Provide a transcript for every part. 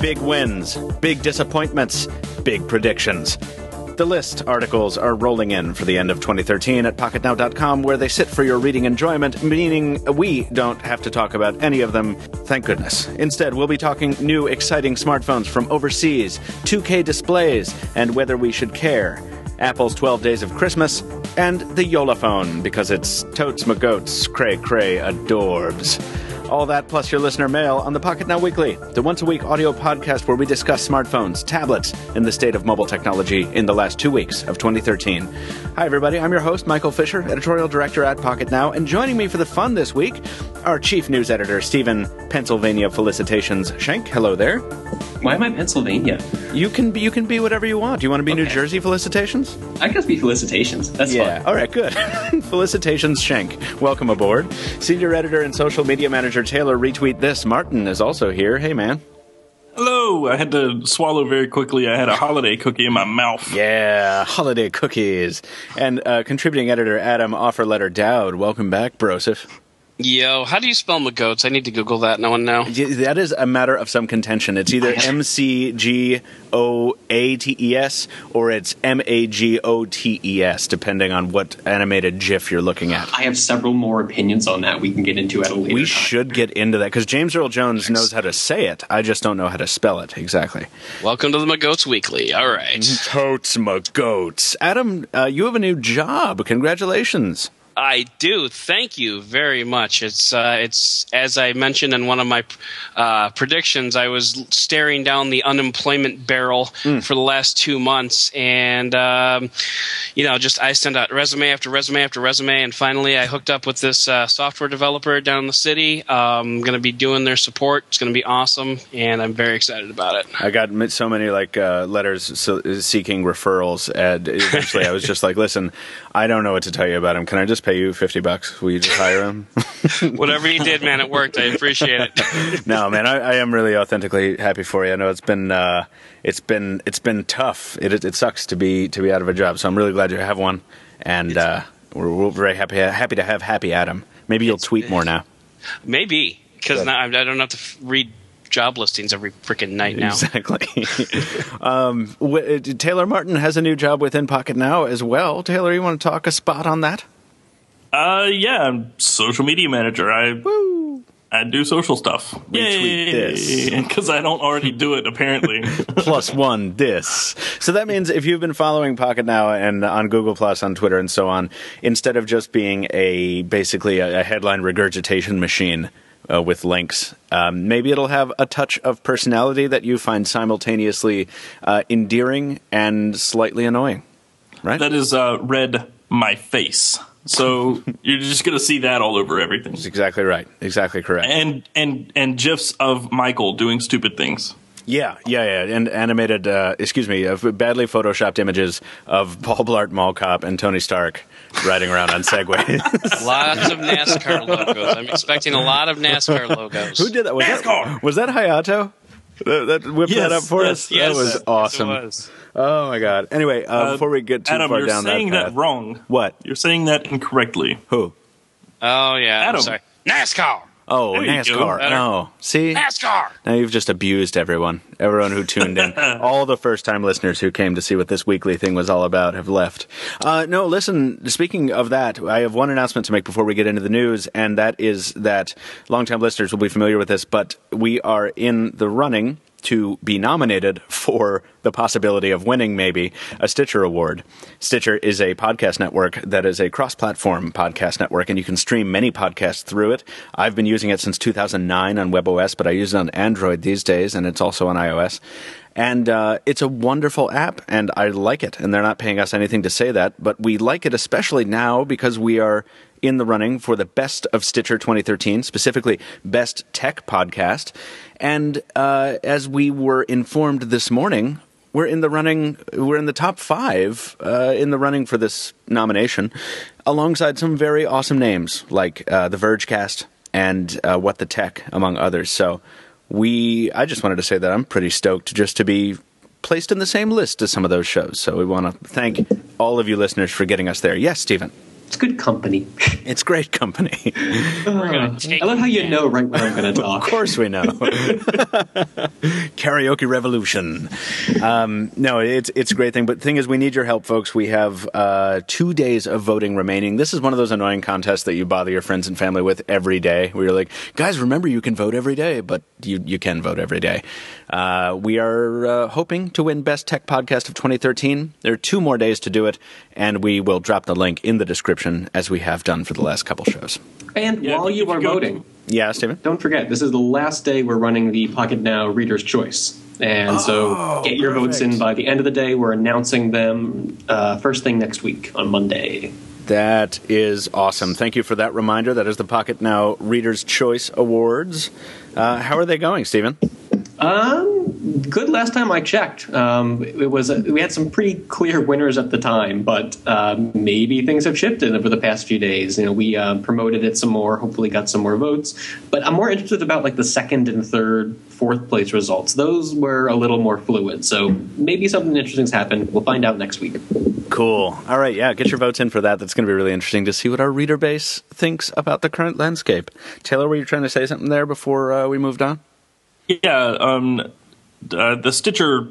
Big wins, big disappointments, big predictions. The list articles are rolling in for the end of 2013 at Pocketnow.com, where they sit for your reading enjoyment, meaning we don't have to talk about any of them, thank goodness. Instead, we'll be talking new, exciting smartphones from overseas, 2K displays, and whether we should care, Apple's 12 Days of Christmas, and the Jolla phone, because it's totes Magotes, cray-cray, adorbs. All that plus your listener mail on the Pocketnow Weekly, the once-a-week audio podcast where we discuss smartphones, tablets, and the state of mobile technology in the last 2 weeks of 2013. Hi, everybody. I'm your host, Michael Fisher, editorial director at Pocketnow, and joining me for the fun this week, our chief news editor, Stephen Pennsylvania Felicitations Schenk. Hello there. Why am I Pennsylvania? You can be whatever you want. Do you want to be New Jersey Felicitations? I guess be Felicitations. That's fun. All right, good. Felicitations Schenk. Welcome aboard. Senior editor and social media manager Taylor Retweet This. Martin is also here. Hey, man. Hello. I had to swallow very quickly. I had a holiday cookie in my mouth. Yeah, holiday cookies. And contributing editor Adam Offerletter Dowd. Welcome back, Broseph. Yo, how do you spell Magotes? I need to Google that. No one know. That is a matter of some contention. It's either MCGOATES or it's MAGOTES, depending on what animated GIF you're looking at. I have several more opinions on that we can get into at a later time. We should get into that, because James Earl Jones knows how to say it. I just don't know how to spell it exactly. Welcome to the Magotes Weekly. All right. Totes Magotes. Adam, you have a new job. Congratulations. I do. Thank you very much. It's as I mentioned in one of my predictions, I was staring down the unemployment barrel for the last 2 months, and just I sent out resume after resume after resume, and finally I hooked up with this software developer down in the city. I'm going to be doing their support. It's going to be awesome, and I'm very excited about it. I got so many letters seeking referrals, and eventually I was just like, listen, I don't know what to tell you about him. Can I just pay you $50? Will you just hire him? Whatever you did, man, it worked. I appreciate it. No, man, I am really authentically happy for you. I know it's been tough. It sucks to be out of a job. So I'm really glad you have one, and we're very happy to have Happy Adam. Maybe you'll tweet more now. Maybe, because now I don't have to read job listings every freaking night now. Exactly. Taylor Martin has a new job within Pocketnow as well. Taylor, you want to talk a spot on that? Yeah, I'm social media manager. I do social stuff. Retweet this. Because I don't already do it, apparently. +1 this. So that means if you've been following Pocketnow and on Google+, on Twitter, and so on, instead of just being basically a headline regurgitation machine with links, maybe it'll have a touch of personality that you find simultaneously endearing and slightly annoying. Right? That is read my face. So you're just going to see that all over everything. That's exactly right. Exactly correct. And GIFs of Michael doing stupid things. Yeah. And animated, badly photoshopped images of Paul Blart Mall Cop and Tony Stark riding around on Segways. Lots of NASCAR logos. I'm expecting a lot of NASCAR logos. Who did that? Was that Hayato? That whipped that up for us? Yes, that was awesome. Yes, it was. Oh, my God. Anyway, before we get too Adam, far down that path. Adam, you're saying that wrong. What? You're saying that incorrectly. Who? Oh, yeah. Adam. I'm sorry. NASCAR! Oh, there NASCAR. No. See? NASCAR! Now you've just abused everyone who tuned in. All the first-time listeners who came to see what this weekly thing was all about have left. No, listen, speaking of that, I have one announcement to make before we get into the news, and that is that longtime listeners will be familiar with this, but we are in the running to be nominated for the possibility of winning, maybe, a Stitcher Award. Stitcher is a podcast network that is a cross-platform podcast network, and you can stream many podcasts through it. I've been using it since 2009 on WebOS, but I use it on Android these days, and it's also on iOS. And it's a wonderful app, and I like it. And they're not paying us anything to say that, but we like it especially now because we are in the running for the Best of Stitcher 2013, specifically Best Tech Podcast. And as we were informed this morning, we're in the top 5 in the running for this nomination, alongside some very awesome names like The Vergecast and What the Tech, among others. So I just wanted to say that I'm pretty stoked just to be placed in the same list as some of those shows. So we want to thank all of you listeners for getting us there. Yes, Stephen. It's good company. It's great company. I love how you know right when I'm going to talk. Of course we know. Karaoke revolution. No, it's a great thing. But the thing is, we need your help, folks. We have 2 days of voting remaining. This is one of those annoying contests that you bother your friends and family with every day. Where you're like, guys, remember you can vote every day, but you can vote every day. We are hoping to win Best Tech Podcast of 2013. There are 2 more days to do it, and we will drop the link in the description, as we have done for the last couple shows. And while you are voting, yeah, Stephen, don't forget, this is the last day we're running the Pocketnow Reader's Choice. And so get your votes in by the end of the day. We're announcing them first thing next week on Monday. That is awesome. Thank you for that reminder. That is the Pocketnow Reader's Choice Awards. How are they going, Stephen? Good last time I checked. We had some pretty clear winners at the time, but maybe things have shifted over the past few days. We promoted it some more, hopefully got some more votes. But I'm more interested about like the second and third, fourth place results. Those were a little more fluid, so maybe something interesting's happened. We'll find out next week. Cool. All right, yeah, get your votes in for that. That's going to be really interesting to see what our reader base thinks about the current landscape. Taylor, were you trying to say something there before we moved on? Yeah, the Stitcher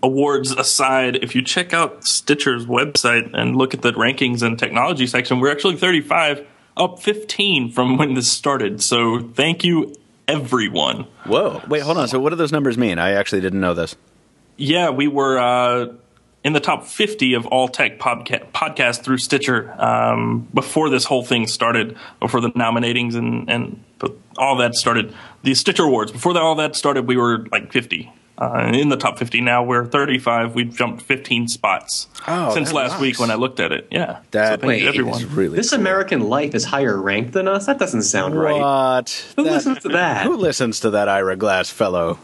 awards aside, if you check out Stitcher's website and look at the rankings and technology section, we're actually 35, up 15 from when this started. So thank you, everyone. Whoa. Wait, hold on. So what do those numbers mean? I actually didn't know this. Yeah, we were in the top 50 of all tech podcasts through Stitcher before this whole thing started, before the nominatings and all that started. The Stitcher Awards, before all that started, we were like 50. In the top 50 now, we're 35. We've jumped 15 spots since last week when I looked at it. Yeah. That so thank you, everyone. is really This cool. American Life is higher ranked than us? That doesn't sound right. What? Who listens to that? Who listens to that Ira Glass fellow?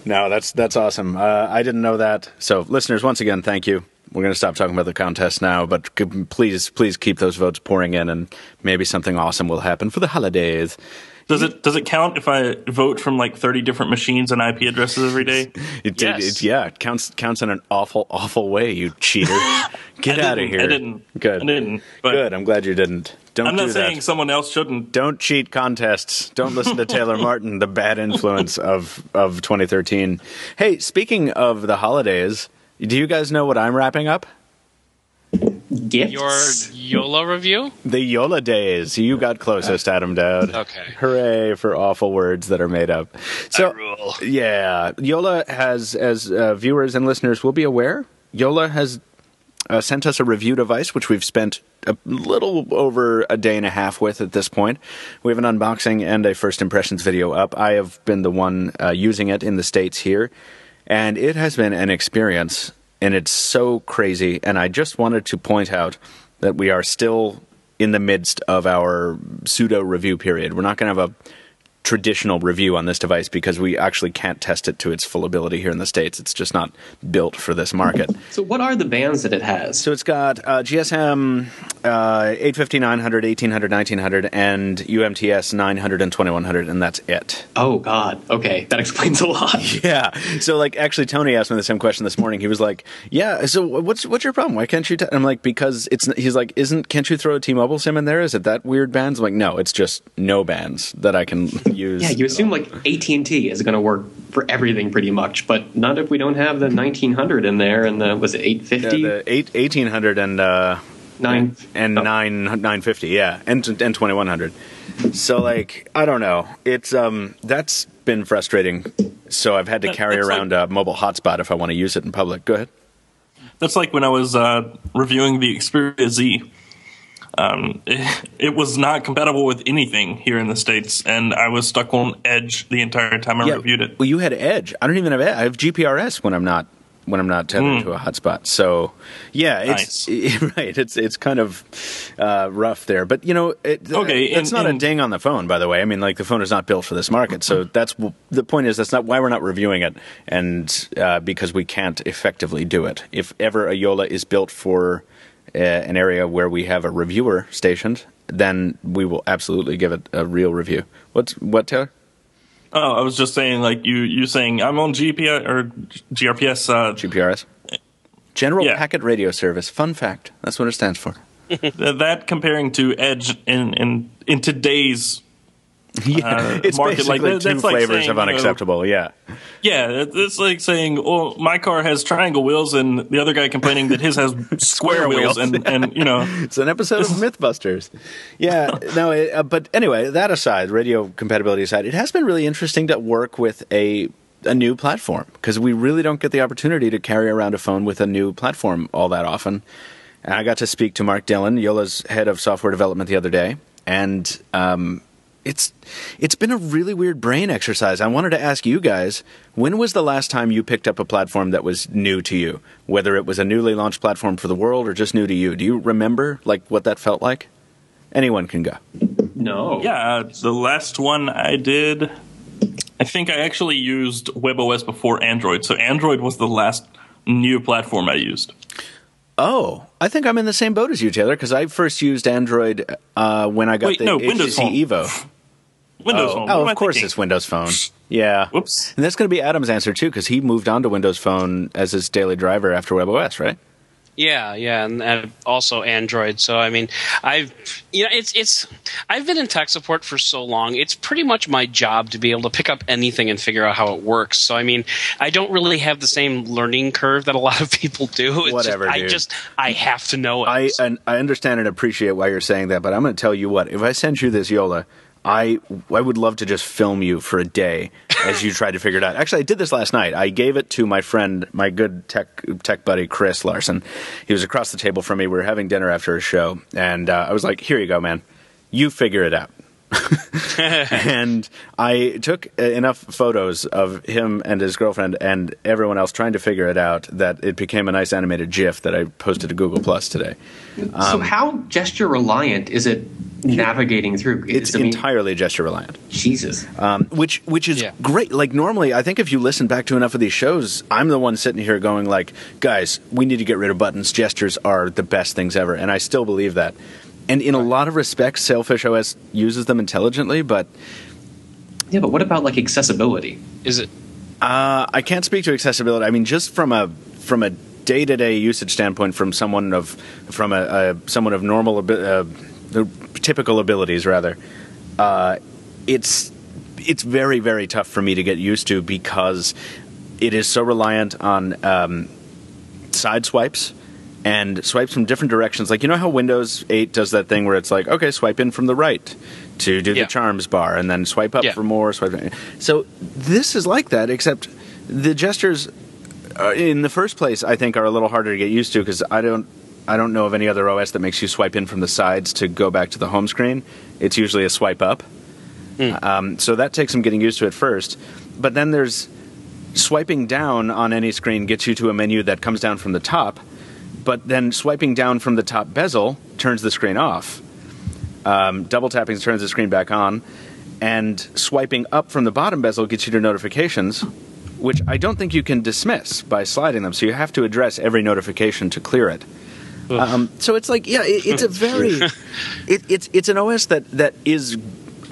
No, that's awesome. I didn't know that. So, listeners, once again, thank you. We're going to stop talking about the contest now, but please keep those votes pouring in, and maybe something awesome will happen for the holidays. Does it count if I vote from like 30 different machines and IP addresses every day? It counts in an awful way, you cheater. Get out of here. I didn't. Good. I didn't. But Good. I'm glad you didn't. I'm not saying that. someone else shouldn't. Don't cheat contests. Don't listen to Taylor Martin, the bad influence of 2013. Hey, speaking of the hooligans, do you guys know what I'm wrapping up? Gifts? Your Jolla review? The Jolla days. You got closest, Adam Dowd. Okay. Hooray for awful words that are made up. So, I rule. Yeah. Jolla has, as viewers and listeners will be aware, Jolla has sent us a review device, which we've spent a little over a day and a half with at this point. We have an unboxing and a first impressions video up. I have been the one using it in the States here, and it has been an experience. And it's so crazy, and I just wanted to point out that we are still in the midst of our pseudo-review period. We're not going to have a traditional review on this device because we actually can't test it to its full ability here in the States. It's just not built for this market. So what are the bands that it has? So it's got GSM 850, 900, 1800, 1900, and UMTS 900 and 2100, and that's it. Oh, God. Okay, that explains a lot. Yeah. So, actually, Tony asked me the same question this morning. He was like, yeah, so what's your problem? Why can't you I'm like, because he's like, can't you throw a T-Mobile SIM in there? Is it that weird bands? I'm like, no, it's just no bands that I can use. Yeah, you assume like AT&T is going to work for everything pretty much, but not if we don't have the 1900 in there and was it 850? The 1800 and 950, yeah, and 2100. So I don't know. It's that's been frustrating. So I've had to carry around a mobile hotspot if I want to use it in public. Go ahead. That's like when I was reviewing the Xperia Z. It was not compatible with anything here in the States, and I was stuck on Edge the entire time I reviewed it. Well, you had Edge. I don't even have Edge. I have GPRS when I'm not tethered to a hotspot. So, yeah, it's right. It's kind of rough there, but it's not a ding on the phone. By the way, I mean the phone is not built for this market. So that's the point. Is that's not why we're not reviewing it, and because we can't effectively do it. If ever a Jolla is built for an area where we have a reviewer stationed, then we will absolutely give it a real review. What, Taylor? Oh, I was just saying, like you saying I'm on GPS or GRPS. GPRS. General Packet Radio Service. Fun fact. That's what it stands for. That comparing to Edge in today's it's market, basically like two that's like flavors saying, of unacceptable. Yeah, it's like saying, "Oh, my car has triangle wheels," and the other guy complaining that his has square wheels, and it's an episode of MythBusters. Yeah, no, but anyway, that aside, radio compatibility aside, it has been really interesting to work with a new platform because we really don't get the opportunity to carry around a phone with a new platform all that often. And I got to speak to Mark Dillon, Yolla's head of software development, the other day, and it's been a really weird brain exercise. I wanted to ask you guys, when was the last time you picked up a platform that was new to you? Whether it was a newly launched platform for the world or just new to you. Do you remember like what that felt like? Anyone can go. No. Yeah, the last one I did, I think I actually used WebOS before Android. So Android was the last new platform I used. Oh, I think I'm in the same boat as you, Taylor, because I first used Android when I got Windows Phone. HTC Evo. Windows Phone. Oh, of course it's Windows Phone. Yeah. Whoops. And that's going to be Adam's answer, too, because he moved on to Windows Phone as his daily driver after WebOS, right? Yeah, and also Android. So I mean, I've been in tech support for so long. It's pretty much my job to be able to pick up anything and figure out how it works. So I mean, I don't really have the same learning curve that a lot of people do. It's Whatever, dude. I have to know it. I understand and appreciate why you're saying that, but I'm going to tell you what. If I send you this Yola, I would love to just film you for a day as you try to figure it out. Actually, I did this last night. I gave it to my friend, my good tech buddy, Chris Larson. He was across the table from me. We were having dinner after a show, and I was like, here you go, man. You figure it out. And I took enough photos of him and his girlfriend and everyone else trying to figure it out that it became a nice animated GIF that I posted to Google Plus today. So how gesture reliant is it navigating through? It's entirely gesture reliant. Jesus. Which is great. Like normally, I think if you listen back to enough of these shows, I'm the one sitting here going like, guys, we need to get rid of buttons. Gestures are the best things ever. And I still believe that. And in a lot of respects, Sailfish OS uses them intelligently, but... Yeah, but what about, like, accessibility? Is it? I can't speak to accessibility. I mean, just from a day-to-day usage standpoint, from someone of normal, typical abilities, rather, it's very, very tough for me to get used to because it is so reliant on side swipes. And swipes from different directions. Like, you know how Windows 8 does that thing where it's like, okay, swipe in from the right to do the charms bar, and then swipe up for more. So this is like that, except the gestures, in the first place, I think are a little harder to get used to because I don't know of any other OS that makes you swipe in from the sides to go back to the home screen. It's usually a swipe up. So that takes some getting used to at first. But then there's swiping down on any screen gets you to a menu that comes down from the top. But then swiping down from the top bezel turns the screen off. Double tapping turns the screen back on. And swiping up from the bottom bezel gets you to notifications, which I don't think you can dismiss by sliding them. So you have to address every notification to clear it. So it's like, it's a very... it's an OS that is,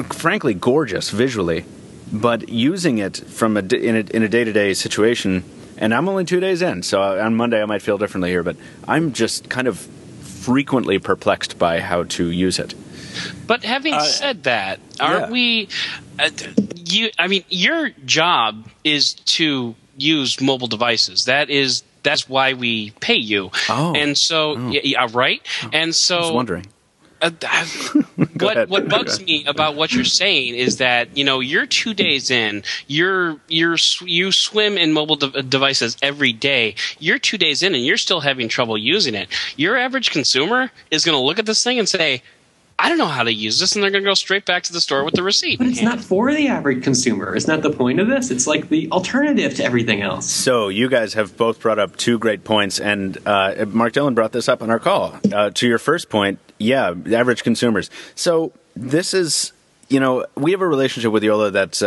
frankly, gorgeous visually. But using it in a day-to-day situation... And I'm only 2 days in, so on Monday I might feel differently here, but I'm just kind of frequently perplexed by how to use it. But having said that, aren't we... your job is to use mobile devices. That's why we pay you. Oh. And so, right? And so... I was wondering. What bugs me about what you're saying is that you're 2 days in, you swim in mobile devices every day. You're 2 days in and you're still having trouble using it. Your average consumer is going to look at this thing and say, I don't know how to use this, and they're going to go straight back to the store with the receipt. But it's not for the average consumer. Isn't that the point of this? It's like the alternative to everything else. So you guys have both brought up two great points, and Mark Dillon brought this up on our call. To your first point, average consumers. So this is, we have a relationship with Yola that's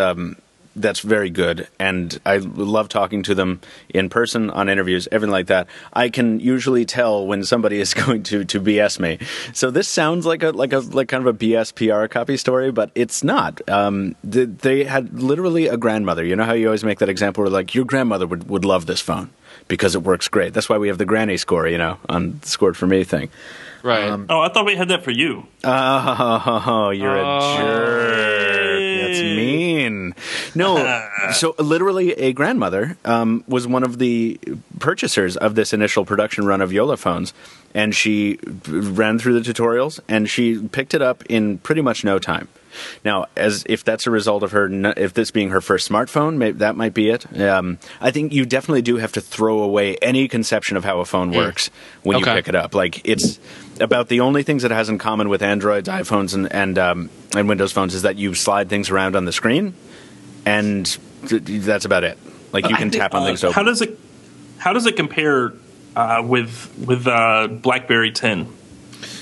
that's very good, and I love talking to them in person on interviews, everything like that. I can usually tell when somebody is going to BS me. So this sounds like kind of a BS PR copy story, but it's not. They had literally a grandmother. You know how you always make that example where like your grandmother would love this phone because it works great. That's why we have the granny score, on the scored for me thing. Right. I thought we had that for you. Oh, you're a jerk. That's mean. No, so literally a grandmother was one of the purchasers of this initial production run of Jolla phones, and she ran through the tutorials, and she picked it up in pretty much no time. Now, as if that's a result of if this being her first smartphone, that might be it. I think you definitely do have to throw away any conception of how a phone works when you pick it up. Like, it's about the only things that it has in common with Androids, iPhones, and Windows phones is that you slide things around on the screen, and that's about it. Like, you can tap on things open. How does it compare with BlackBerry 10?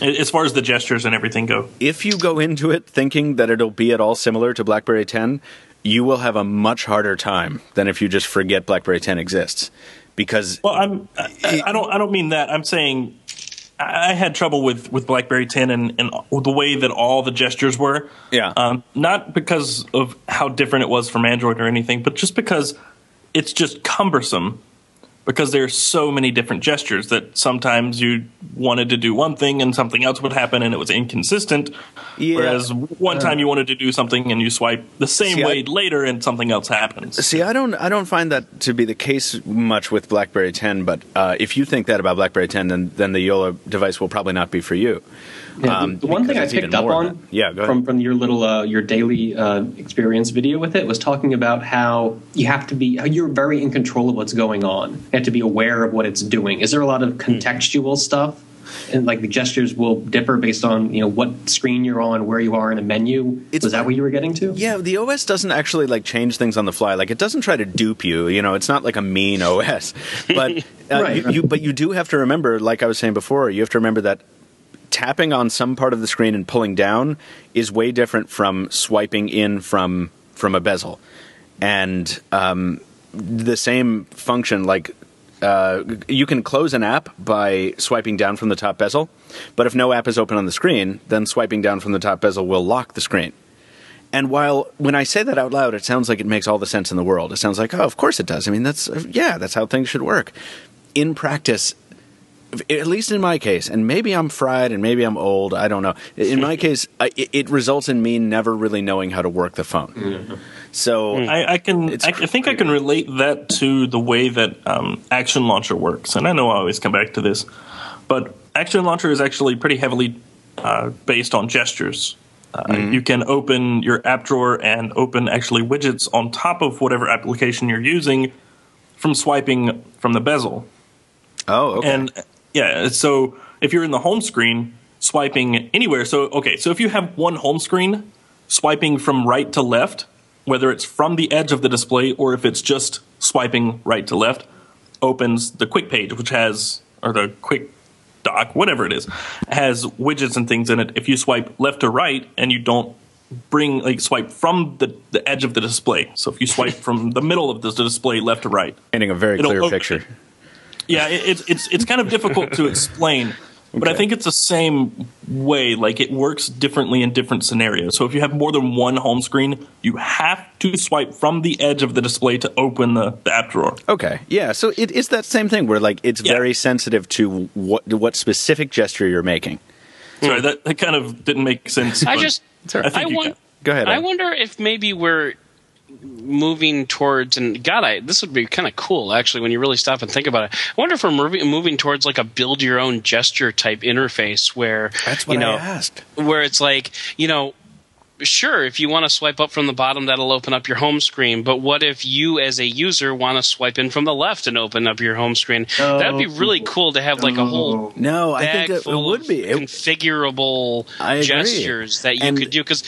As far as the gestures and everything go. If you go into it thinking that it'll be at all similar to BlackBerry 10, you will have a much harder time than if you just forget BlackBerry 10 exists. Because I don't mean that. I'm saying I had trouble with BlackBerry 10 and the way that all the gestures were. Yeah. Not because of how different it was from Android or anything, but just because it's just cumbersome. Because there's so many different gestures that sometimes you wanted to do one thing and something else would happen and it was inconsistent. Yeah. Whereas one time you wanted to do something and you swipe the same way later and something else happens. See, I don't find that to be the case much with BlackBerry 10, but if you think that about BlackBerry 10, then the Jolla device will probably not be for you. Yeah, the one thing I picked up on from your little your daily experience video with it was talking about how you're very in control of what's going on. You have to be aware of what it's doing. Is there a lot of contextual stuff? And like the gestures will differ based on what screen you're on, where you are in a menu. Was that what you were getting to? Yeah, the OS doesn't actually like change things on the fly. Like it doesn't try to dupe you. It's not like a mean OS. But but you do have to remember, like I was saying before, you have to remember that tapping on some part of the screen and pulling down is way different from swiping in from a bezel. And the same function, like you can close an app by swiping down from the top bezel, but if no app is open on the screen, then swiping down from the top bezel will lock the screen. And when I say that out loud, it sounds like it makes all the sense in the world. It sounds like, oh, of course it does. I mean, that's how things should work. In practice, at least in my case, and maybe I'm fried and maybe I'm old, I don't know. In my case, it results in me never really knowing how to work the phone. Mm-hmm. So I think I can relate that to the way that Action Launcher works. And I know I always come back to this, but Action Launcher is actually pretty heavily based on gestures. You can open your app drawer and open actually widgets on top of whatever application you're using from swiping from the bezel. Oh, okay. And so if you're in the home screen, swiping anywhere. So if you have one home screen, swiping from right to left, whether it's from the edge of the display or if it's just swiping right to left, opens the quick page, or the quick dock, whatever it is, has widgets and things in it. If you swipe left to right and you don't swipe from the edge of the display. So if you swipe from the middle of the display left to right. Painting a very clear picture. Yeah, it's kind of difficult to explain, but I think it's the same way. Like it works differently in different scenarios. So if you have more than one home screen, you have to swipe from the edge of the display to open the app drawer. Okay, yeah. So it's that same thing where it's very sensitive to what specific gesture you're making. Sorry, that kind of didn't make sense. Go ahead. I wonder if maybe we're moving towards, and this would be kind of cool actually when you really stop and think about it. I wonder if we're moving towards like a build your own gesture type interface where that's what I asked. Where it's like, sure, if you want to swipe up from the bottom, that'll open up your home screen. But what if you, as a user, want to swipe in from the left and open up your home screen? That'd be really cool to have like a whole I think it would be configurable gestures that you could do. Because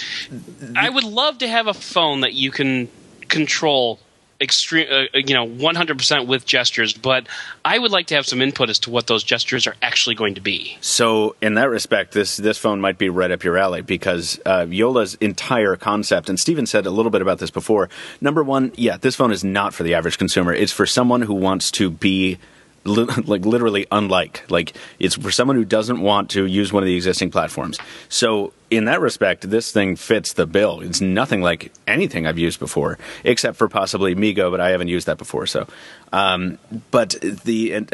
I would love to have a phone that you can control extreme, 100% with gestures, but I would like to have some input as to what those gestures are actually going to be. So in that respect, this phone might be right up your alley because Jolla's entire concept, and Steven said a little bit about this before. Number one, yeah, this phone is not for the average consumer. It's for someone who wants to be literally unlike. Like, it's for someone who doesn't want to use one of the existing platforms. So in that respect, this thing fits the bill. It's nothing like anything I've used before, except for possibly Migo, but I haven't used that before. So, but the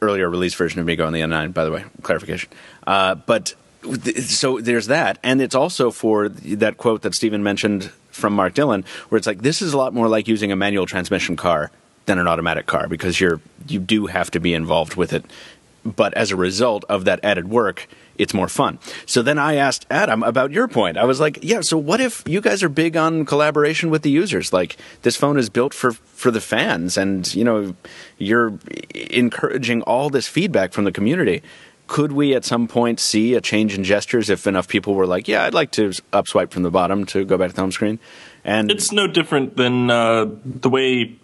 earlier release version of Migo on the N9, by the way, clarification. So there's that, and it's also for that quote that Steven mentioned from Mark Dillon, where it's like, this is a lot more like using a manual transmission car than an automatic car, because you do have to be involved with it. But as a result of that added work, it's more fun. So then I asked Adam about your point. I was like, yeah, so what if you guys are big on collaboration with the users? Like, this phone is built for the fans, and you're encouraging all this feedback from the community. Could we at some point see a change in gestures if enough people were like, yeah, I'd like to up swipe from the bottom to go back to the home screen? And it's no different than the way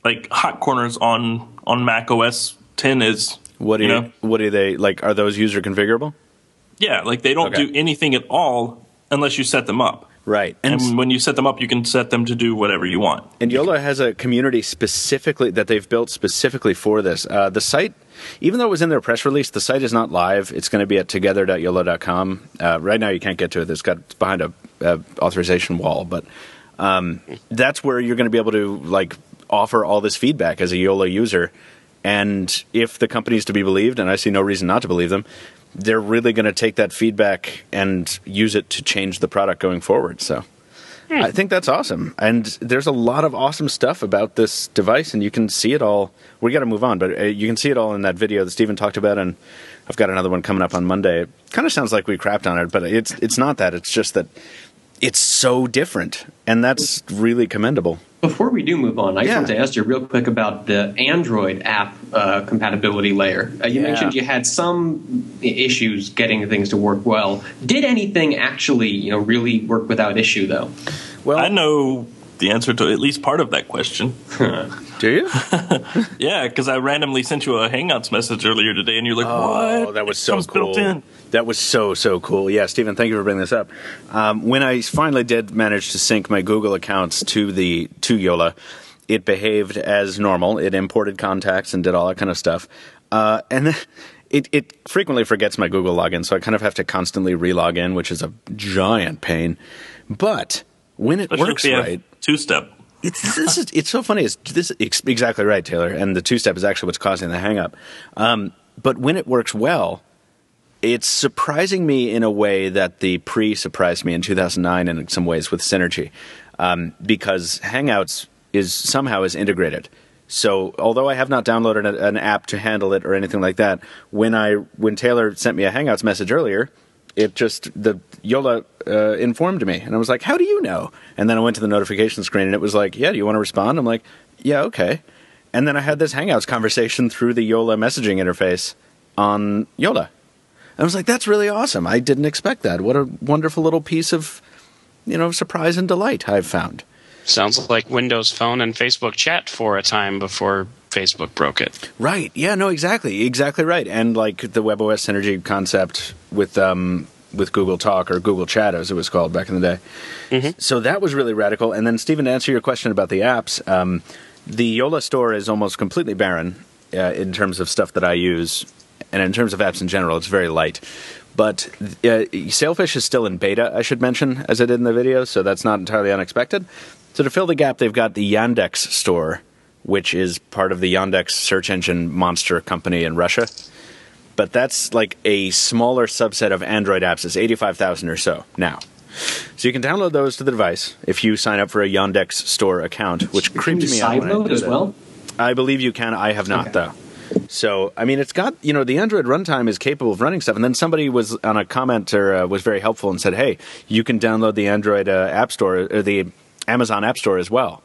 like hot corners on Mac OS 10 is. What do they like? Are those user configurable? Yeah, like they don't do anything at all unless you set them up. Right. And when you set them up, you can set them to do whatever you want. And Jolla has a community specifically that they've built specifically for this. The site, even though it was in their press release, the site is not live. It's going to be at together.jolla.com. Right now you can't get to it. It's behind a authorization wall. But that's where you're going to be able to offer all this feedback as a Jolla user. And if the company's to be believed, and I see no reason not to believe them, they're really going to take that feedback and use it to change the product going forward. So I think that's awesome. And there's a lot of awesome stuff about this device, and you can see it all. We got to move on, but you can see it all in that video that Steven talked about, and I've got another one coming up on Monday. It kind of sounds like we crapped on it, but it's not that. It's just that it's so different, and that's really commendable. Before we do move on, I just want to ask you real quick about the Android app compatibility layer. You mentioned you had some issues getting things to work well. Did anything actually, really work without issue, though? Well, I know the answer to at least part of that question. Do you? Yeah, because I randomly sent you a Hangouts message earlier today, and you're like, what? Oh, that was so cool. Built in. That was so cool. Yeah, Steven, thank you for bringing this up. When I finally did manage to sync my Google accounts to Jolla, it behaved as normal. It imported contacts and did all that kind of stuff. And it frequently forgets my Google login, so I kind of have to constantly re-log in, which is a giant pain. But when it works right... Two-step. It's so funny. It's exactly right, Taylor. And the two-step is actually what's causing the hang-up. But when it works well, it's surprising me in a way that the surprised me in 2009 in some ways with Synergy, because Hangouts is integrated. So although I have not downloaded an app to handle it or anything like that, when Taylor sent me a Hangouts message earlier, the Jolla informed me, and I was like, how do you know? And then I went to the notification screen, and it was like, yeah, do you want to respond? I'm like, yeah, okay. And then I had this Hangouts conversation through the Jolla messaging interface on Jolla. I was like, that's really awesome. I didn't expect that. What a wonderful little piece of, surprise and delight I've found. Sounds like Windows Phone and Facebook Chat for a time before Facebook broke it. Right. Yeah, no, exactly. Exactly right. And like the WebOS Synergy concept with Google Talk or Google Chat, as it was called back in the day. Mm-hmm. So that was really radical. And then, Stephen, to answer your question about the apps, the Jolla store is almost completely barren in terms of stuff that I use. And in terms of apps in general, it's very light. But Sailfish is still in beta, I should mention, as I did in the video, so that's not entirely unexpected. So to fill the gap, they've got the Yandex store, which is part of the Yandex search engine monster company in Russia. But that's like a smaller subset of Android apps. It's 85,000 or so now. So you can download those to the device if you sign up for a Yandex store account, which creeped me out. Can you sideload as well? I believe you can. I have not, though. So, I mean, it's got, the Android runtime is capable of running stuff. And then somebody was on a comment or was very helpful and said, hey, you can download the Android App Store or the Amazon App Store as well.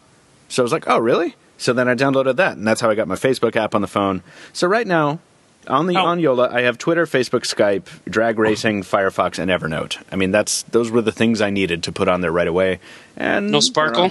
So I was like, oh, really? So then I downloaded that, and that's how I got my Facebook app on the phone. So right now, on Jolla, I have Twitter, Facebook, Skype, Drag Racing, Firefox, and Evernote. I mean, those were the things I needed to put on there right away. And no Sparkle?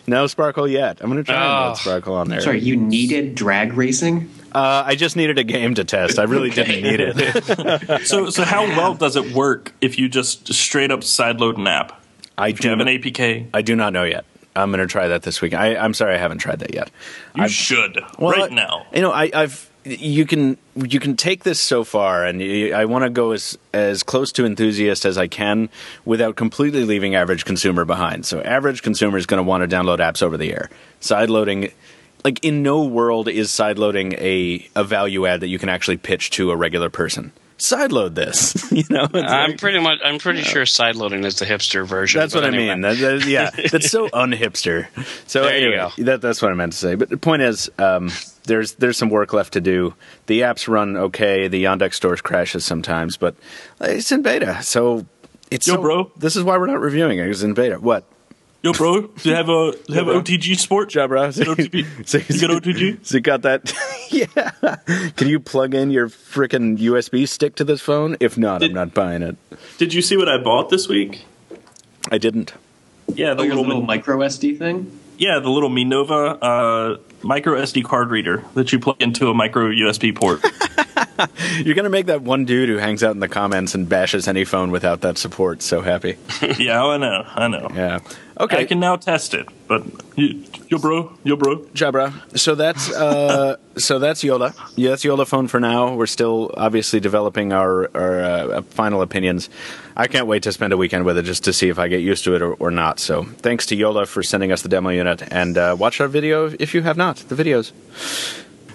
No sparkle yet. I'm going to try and put sparkle on there. Sorry, you needed drag racing? I just needed a game to test. I really didn't need it. So how well does it work if you just straight up sideload an app? Do you have an APK? I do not know yet. I'm going to try that this week. I'm sorry I haven't tried that yet. You should right now. You know, you can take this so far, and I want to go as close to enthusiast as I can without completely leaving average consumer behind. So average consumer is going to want to download apps over the air. Sideloading, like in no world is sideloading a value add that you can actually pitch to a regular person. Sideload this, you know. I'm pretty sure sideloading is the hipster version. That's what anyway. I mean. That's so unhipster. So there anyway, you go. That's what I meant to say. But the point is, there's some work left to do. The apps run okay. The Yandex store crashes sometimes, but it's in beta, so it's bro. This is why we're not reviewing it. It's in beta. What? Yo, bro, do you have OTG support? Yeah, bro. You got OTG? So you got that? Yeah. Can you plug in your frickin' USB stick to this phone? If not, I'm not buying it. Did you see what I bought this week? I didn't. Yeah, the little micro SD thing? Yeah, the little Minova micro SD card reader that you plug into a micro USB port. You're going to make that one dude who hangs out in the comments and bashes any phone without that support so happy. Yeah, I know. Yeah. Okay. I can now test it, but yo bro. Jabra. So that's Jolla. Yeah, that's Jolla phone for now. We're still obviously developing our final opinions. I can't wait to spend a weekend with it just to see if I get used to it or not. So thanks to Jolla for sending us the demo unit, and watch our video if you have not, the videos.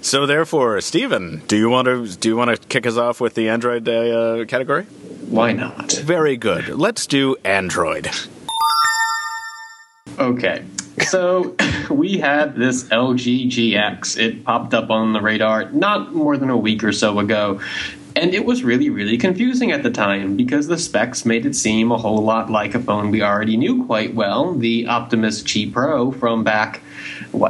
So therefore, Stephen, do you want to kick us off with the Android category? Why not? Very good. Let's do Android. Okay, so we had this LG GX. It popped up on the radar not more than a week or so ago, and it was really, really confusing at the time because the specs made it seem a whole lot like a phone we already knew quite well, the Optimus G Pro from back,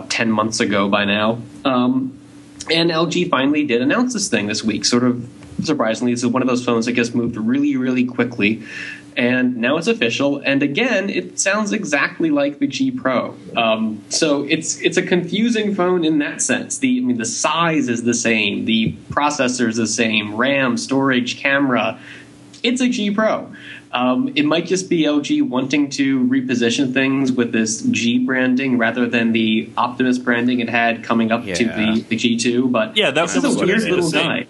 10 months ago by now. And LG finally did announce this thing this week, sort of surprisingly. This is one of those phones that gets moved really, really quickly. And now it's official. And again, it sounds exactly like the G Pro. So it's a confusing phone in that sense. The size is the same. The processor is the same. RAM, storage, camera. It's a G Pro. It might just be LG wanting to reposition things with this G branding rather than the Optimus branding it had coming up to the G2. But yeah, that was a weird little guy.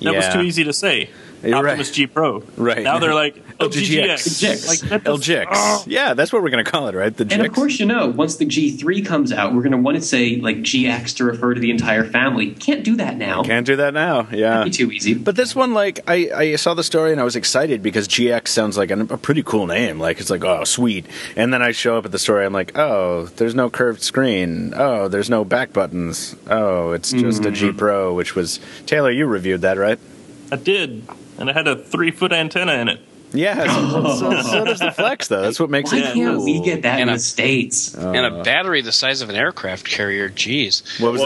That was too easy to say. You're Optimus right. G Pro. Right. Now they're like LGGX. Like, LGX. Yeah, that's what we're going to call it, right? The GX. And of course, once the G3 comes out, we're going to want to say like GX to refer to the entire family. Can't do that now. Can't do that now. Yeah. That'd be too easy. But this one, like, I saw the story and I was excited because GX sounds like a pretty cool name. Like, it's like, oh, sweet. And then I show up at the story, I'm like, oh, there's no curved screen. Oh, there's no back buttons. Oh, it's just a G Pro, which was Taylor. You reviewed that, right? I did. And it had a 3-foot antenna in it. Yeah, so does the Flex, though. That's what makes Why it can't cool. we get that in the States? And a battery the size of an aircraft carrier. Jeez. What was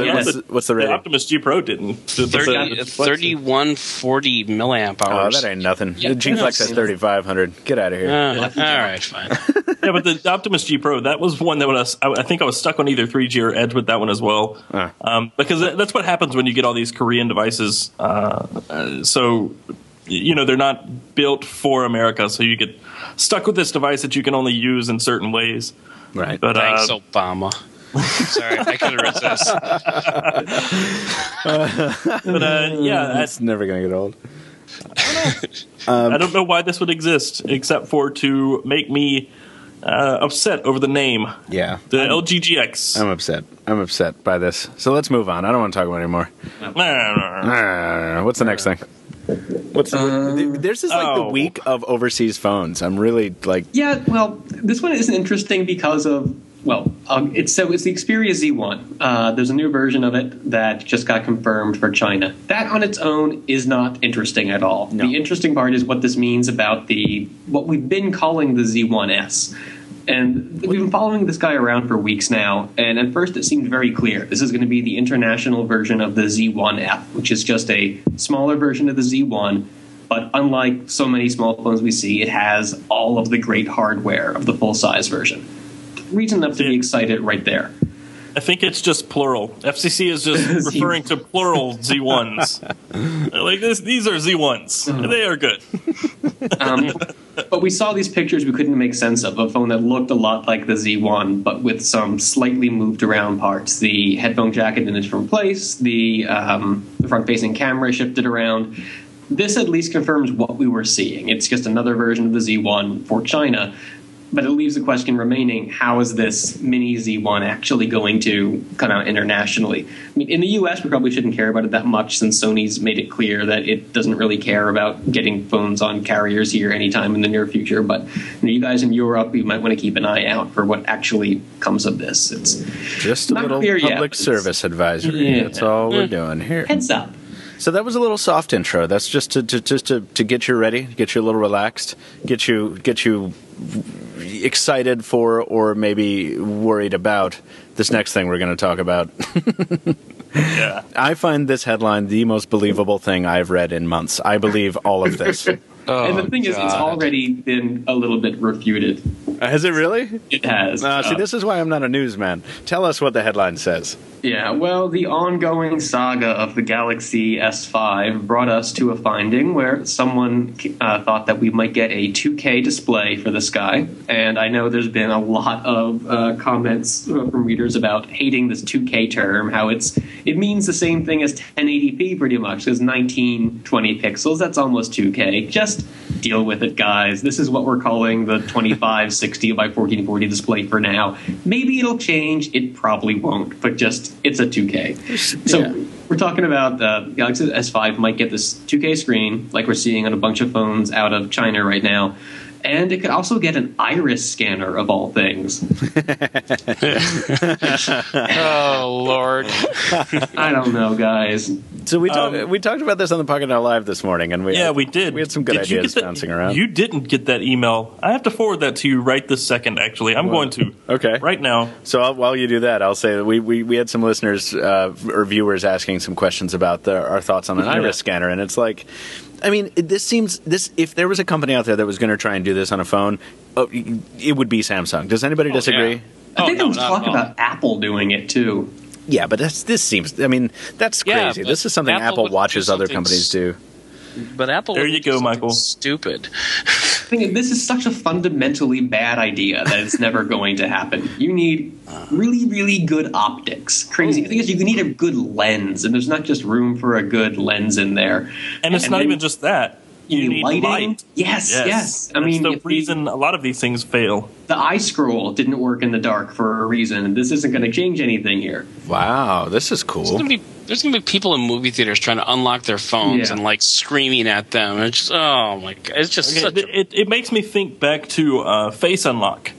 what's the rating? The Optimus G Pro didn't. 3140 milliamp hours. Oh, that ain't nothing. Yeah, the G Flex has 3,500. Get out of here. All right, fine. Yeah, but the Optimus G Pro, that was one that I think I was stuck on either 3G or Edge with that one as well. Because that's what happens when you get all these Korean devices. So, they're not built for America, so you get stuck with this device that you can only use in certain ways. Right. But, thanks, Obama. Sorry, I couldn't resist. That's never going to get old. I don't know why this would exist, except for to make me upset over the name. Yeah. The LGGX. I'm upset by this. So let's move on. I don't want to talk about it anymore. What's the next thing? This is like the week of overseas phones. I'm really like... Yeah, well, this one is interesting because of... it's the Xperia Z1. There's a new version of it that just got confirmed for China. That on its own is not interesting at all. No. The interesting part is what this means about what we've been calling the Z1S. And we've been following this guy around for weeks now, and at first it seemed very clear. This is going to be the international version of the Z1F, which is just a smaller version of the Z1, but unlike so many small phones we see, it has all of the great hardware of the full-size version. reason enough to be excited right there. I think it's just plural. FCC is just referring to plural Z1s. Like these are Z1s. They are good. But we saw these pictures we couldn't make sense of. A phone that looked a lot like the Z1, but with some slightly moved around parts. The headphone jack in a different place. The front-facing camera shifted around. This at least confirms what we were seeing. It's just another version of the Z1 for China. But it leaves the question remaining, how is this mini Z1 actually going to come out internationally? I mean, in the US, we probably shouldn't care about it that much since Sony's made it clear that it doesn't really care about getting phones on carriers here anytime in the near future. But you guys in Europe, you might want to keep an eye out for what actually comes of this. It's just a little public service advisory. That's all we're doing here. Heads up. So that was a little soft intro. That's just to get you ready, get you a little relaxed, get you excited for, or maybe worried about this next thing we're going to talk about. Yeah. I find this headline the most believable thing I've read in months. I believe all of this. And the thing is, it's already been a little bit refuted. Has it really? It has. See, this is why I'm not a newsman. Tell us what the headline says. Yeah, well, the ongoing saga of the Galaxy S5 brought us to a finding where someone thought that we might get a 2K display for this guy. And I know there's been a lot of comments from readers about hating this 2K term, how it means the same thing as 1080p pretty much. There's 1920 pixels. That's almost 2K. Just deal with it, guys. This is what we're calling the 2560 by 1440 display for now. Maybe it'll change. It probably won't, but just it's a 2K. So we're talking about the Galaxy S5 might get this 2K screen like we're seeing on a bunch of phones out of China right now. And it could also get an iris scanner, of all things. Oh, Lord. I don't know, guys. So we talked about this on the Pocketnow Live this morning, and we did. We had some good ideas bouncing around. You didn't get that email. I have to forward that to you right this second, actually. I'm going to. Okay. Right now. So while you do that, I'll say that we had some listeners or viewers asking some questions about our thoughts on an iris scanner, and it's like, I mean, if there was a company out there that was going to try and do this on a phone, it would be Samsung. Does anybody disagree? Yeah. I think there was talk about Apple doing it, too. Yeah, but that's crazy. This is something Apple watches other companies do. But Apple. There you go, Michael. Stupid. This is such a fundamentally bad idea that it's never going to happen. You need really, really good optics. Crazy. The thing is, you need a good lens, and there's not just room for a good lens in there. And it's not even just that. You need lighting. Light. Yes. I mean, the reason a lot of these things fail. The iScroll didn't work in the dark for a reason, and this isn't going to change anything here. Wow, this is cool. There's gonna be people in movie theaters trying to unlock their phones and like screaming at them. It's just, oh my god! It's just it makes me think back to Face Unlock.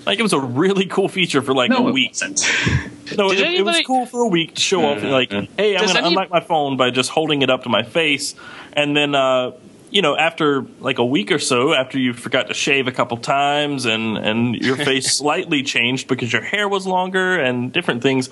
Like, it was a really cool feature for like a week. It was cool for a week to show off. Like, hey, I'm going to unlock my phone by just holding it up to my face, and then after like a week or so, after you forgot to shave a couple times and your face slightly changed because your hair was longer and different things.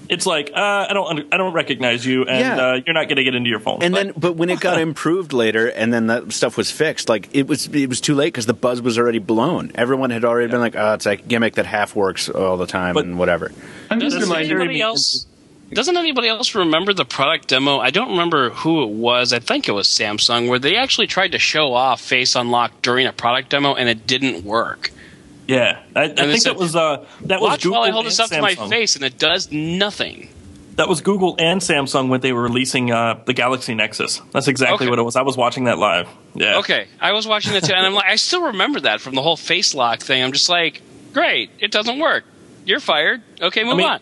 It's like I don't recognize you, and you're not going to get into your phone. And but when it got improved later, and then that stuff was fixed, like it was too late because the buzz was already blown. Everyone had already been like, "Oh, it's like a gimmick that half works all the time," and whatever. I'm just reminding Doesn't anybody else remember the product demo? I don't remember who it was. I think it was Samsung, where they actually tried to show off Face Unlock during a product demo, and it didn't work. Yeah, I think that was Google while I hold this up to my Samsung. face, and it does nothing. That was Google and Samsung when they were releasing the Galaxy Nexus. That's exactly what it was. I was watching that live. Yeah. Okay, I was watching it too, and I'm like, I still remember that from the whole face lock thing. I'm just like, great, it doesn't work. You're fired. Okay, move on.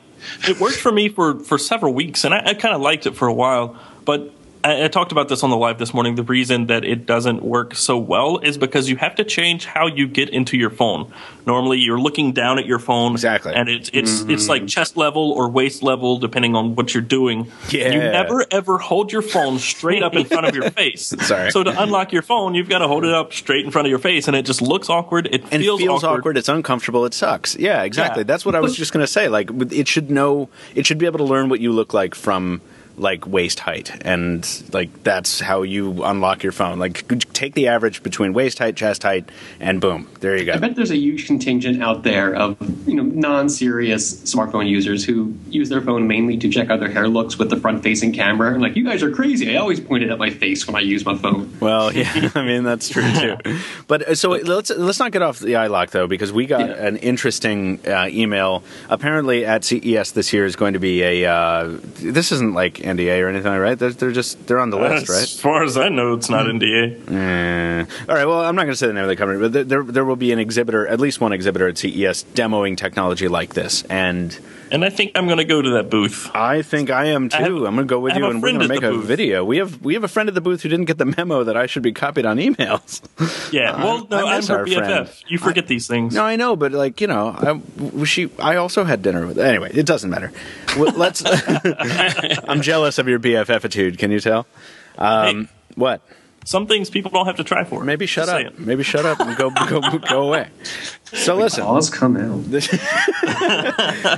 It worked for me for several weeks, and I kind of liked it for a while, but I talked about this on the live this morning. The reason that it doesn't work so well is because you have to change how you get into your phone. Normally, you're looking down at your phone, exactly, and it's like chest level or waist level, depending on what you're doing. Yeah. You never ever hold your phone straight up in front of your face. Sorry. So to unlock your phone, you've got to hold it up straight in front of your face, and it just looks awkward. It feels awkward. It's uncomfortable. It sucks. Yeah, exactly. Yeah. That's what I was just going to say. Like, it should be able to learn what you look like from like waist height, and like that's how you unlock your phone. Like take the average between waist height, chest height, and boom, there you go. I bet there's a huge contingent out there of non-serious smartphone users who use their phone mainly to check out their hair looks with the front-facing camera. And like, you guys are crazy. I always point it at my face when I use my phone. Well, yeah, I mean that's true too. But so let's not get off the iLock though, because we got an interesting email. Apparently, at CES this year is going to be a. This isn't like NDA or anything, right? They're on the list, right? As far as I know, it's not NDA. All right. Well, I'm not going to say the name of the company, but there will be an exhibitor, at least one exhibitor at CES, demoing technology like this, and I think I'm going to go to that booth. I think I am too. I'm going to go with you, and we're going to make a video. We have a friend at the booth who didn't get the memo that I should be copied on emails. Yeah. Well, no, I'm her BFF. Friend. You forget these things. No, I know, but like I also had dinner with. Anyway, it doesn't matter. Let's. I'm jealous of your BFF-itude. Can you tell? Hey, what? Some things people don't have to try for. Maybe shut up. Maybe shut up and go away. So listen. Calls come out.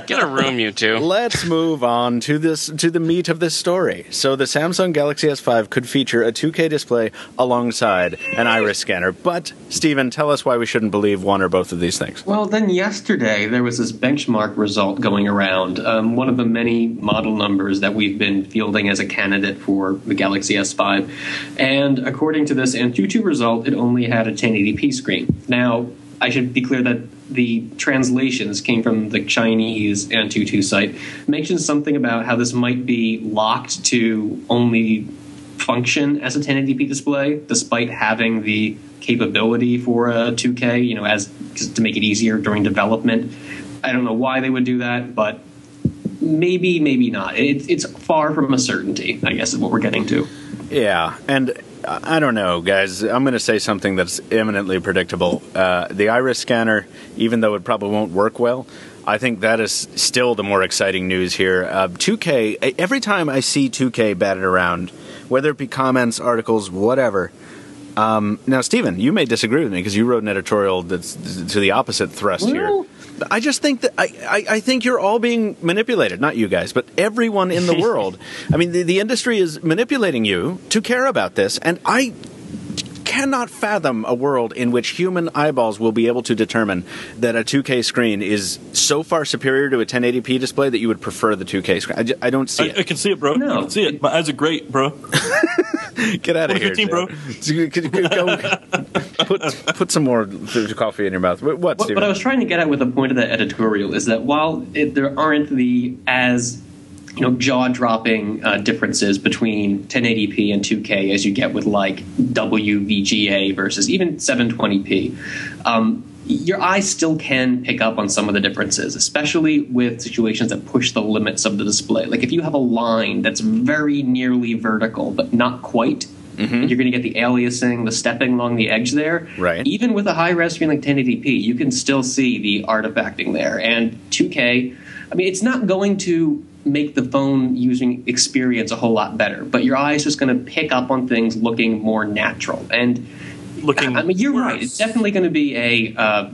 Get a room, you two. Let's move on to the meat of this story. So the Samsung Galaxy S5 could feature a 2K display alongside an iris scanner. But Stephen, tell us why we shouldn't believe one or both of these things. Well, then yesterday there was this benchmark result going around. One of the many model numbers that we've been fielding as a candidate for the Galaxy S5, and according to this Antutu result, it only had a 1080p screen. Now, I should be clear that the translations came from the Chinese Antutu site. It mentions something about how this might be locked to only function as a 1080p display, despite having the capability for a 2K, as just to make it easier during development. I don't know why they would do that, but maybe not. It's far from a certainty, I guess, is what we're getting to. Yeah, and I don't know, guys. I'm going to say something that's eminently predictable. The iris scanner, even though it probably won't work well, I think that is still the more exciting news here. 2K, every time I see 2K batted around, whether it be comments, articles, whatever. Now, Stephen, you may disagree with me because you wrote an editorial that's to the opposite thrust here. I just think that I think you're all being manipulated, not you guys, but everyone in the world. I mean, the industry is manipulating you to care about this, and I cannot fathom a world in which human eyeballs will be able to determine that a 2K screen is so far superior to a 1080p display that you would prefer the 2K screen. I don't see it. I can see it, bro. No. I can see it. My eyes are great, bro. Get out of here, 2015, bro. Put some more coffee in your mouth. What, Stephen? What I was trying to get at with the point of that editorial is that while there aren't the as jaw-dropping differences between 1080p and 2K as you get with like WVGA versus even 720p, your eyes still can pick up on some of the differences, especially with situations that push the limits of the display. Like if you have a line that's very nearly vertical but not quite, and you're going to get the aliasing, the stepping along the edge there. Right. Even with a high-res screen like 1080p, you can still see the artifacting there. And 2K, I mean, it's not going to make the phone using experience a whole lot better, but your eye is just going to pick up on things looking more natural. And I mean, you're right. It's definitely going to be a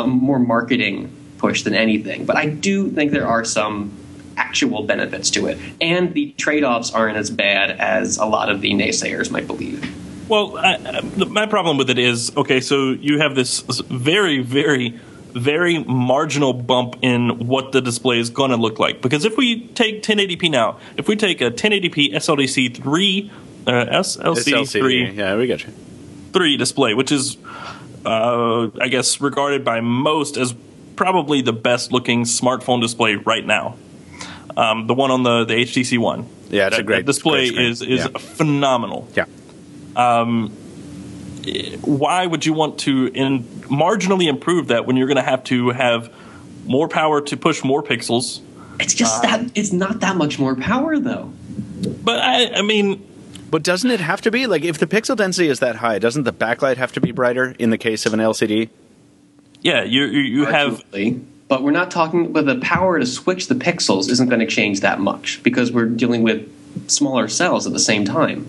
more marketing push than anything. But I do think there are some actual benefits to it, and the trade-offs aren't as bad as a lot of the naysayers might believe. Well, my problem with it is, okay, so you have this very, very, very marginal bump in what the display is going to look like. Because if we take 1080p now, if we take a 1080p SLCD 3, SLCD 3, yeah, we got you. 3 display, which is, I guess, regarded by most as probably the best-looking smartphone display right now. The one on the HTC One. Yeah, it's a great display. Great is phenomenal. Yeah. Why would you want to marginally improve that when you're going to have more power to push more pixels? It's just it's not that much more power, though. But I mean, but doesn't it have to be? Like, if the pixel density is that high, doesn't the backlight have to be brighter in the case of an LCD? Yeah, you have. But we're not talking. But the power to switch the pixels isn't going to change that much because we're dealing with smaller cells at the same time.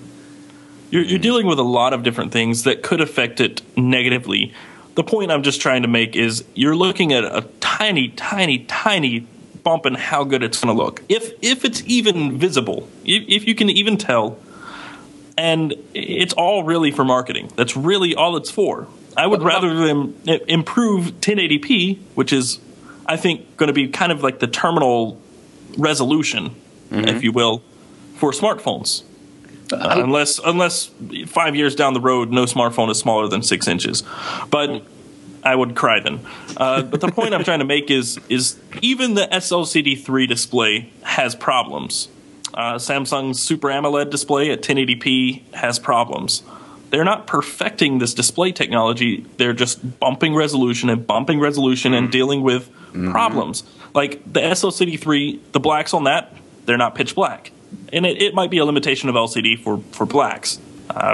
You're dealing with a lot of different things that could affect it negatively. The point I'm just trying to make is you're looking at a tiny, tiny, tiny bump and how good it's going to look. If it's even visible, if you can even tell, and it's all really for marketing. That's really all it's for. I would rather them improve 1080p, which is, I think, going to be kind of like the terminal resolution, if you will, for smartphones. Unless 5 years down the road, no smartphone is smaller than 6 inches. But I would cry then. But the point I'm trying to make is even the SLCD3 display has problems. Samsung's Super AMOLED display at 1080p has problems. They're not perfecting this display technology. They're just bumping resolution and dealing with problems. Like the SLCD3, the blacks on that, they're not pitch black. And it might be a limitation of LCD for blacks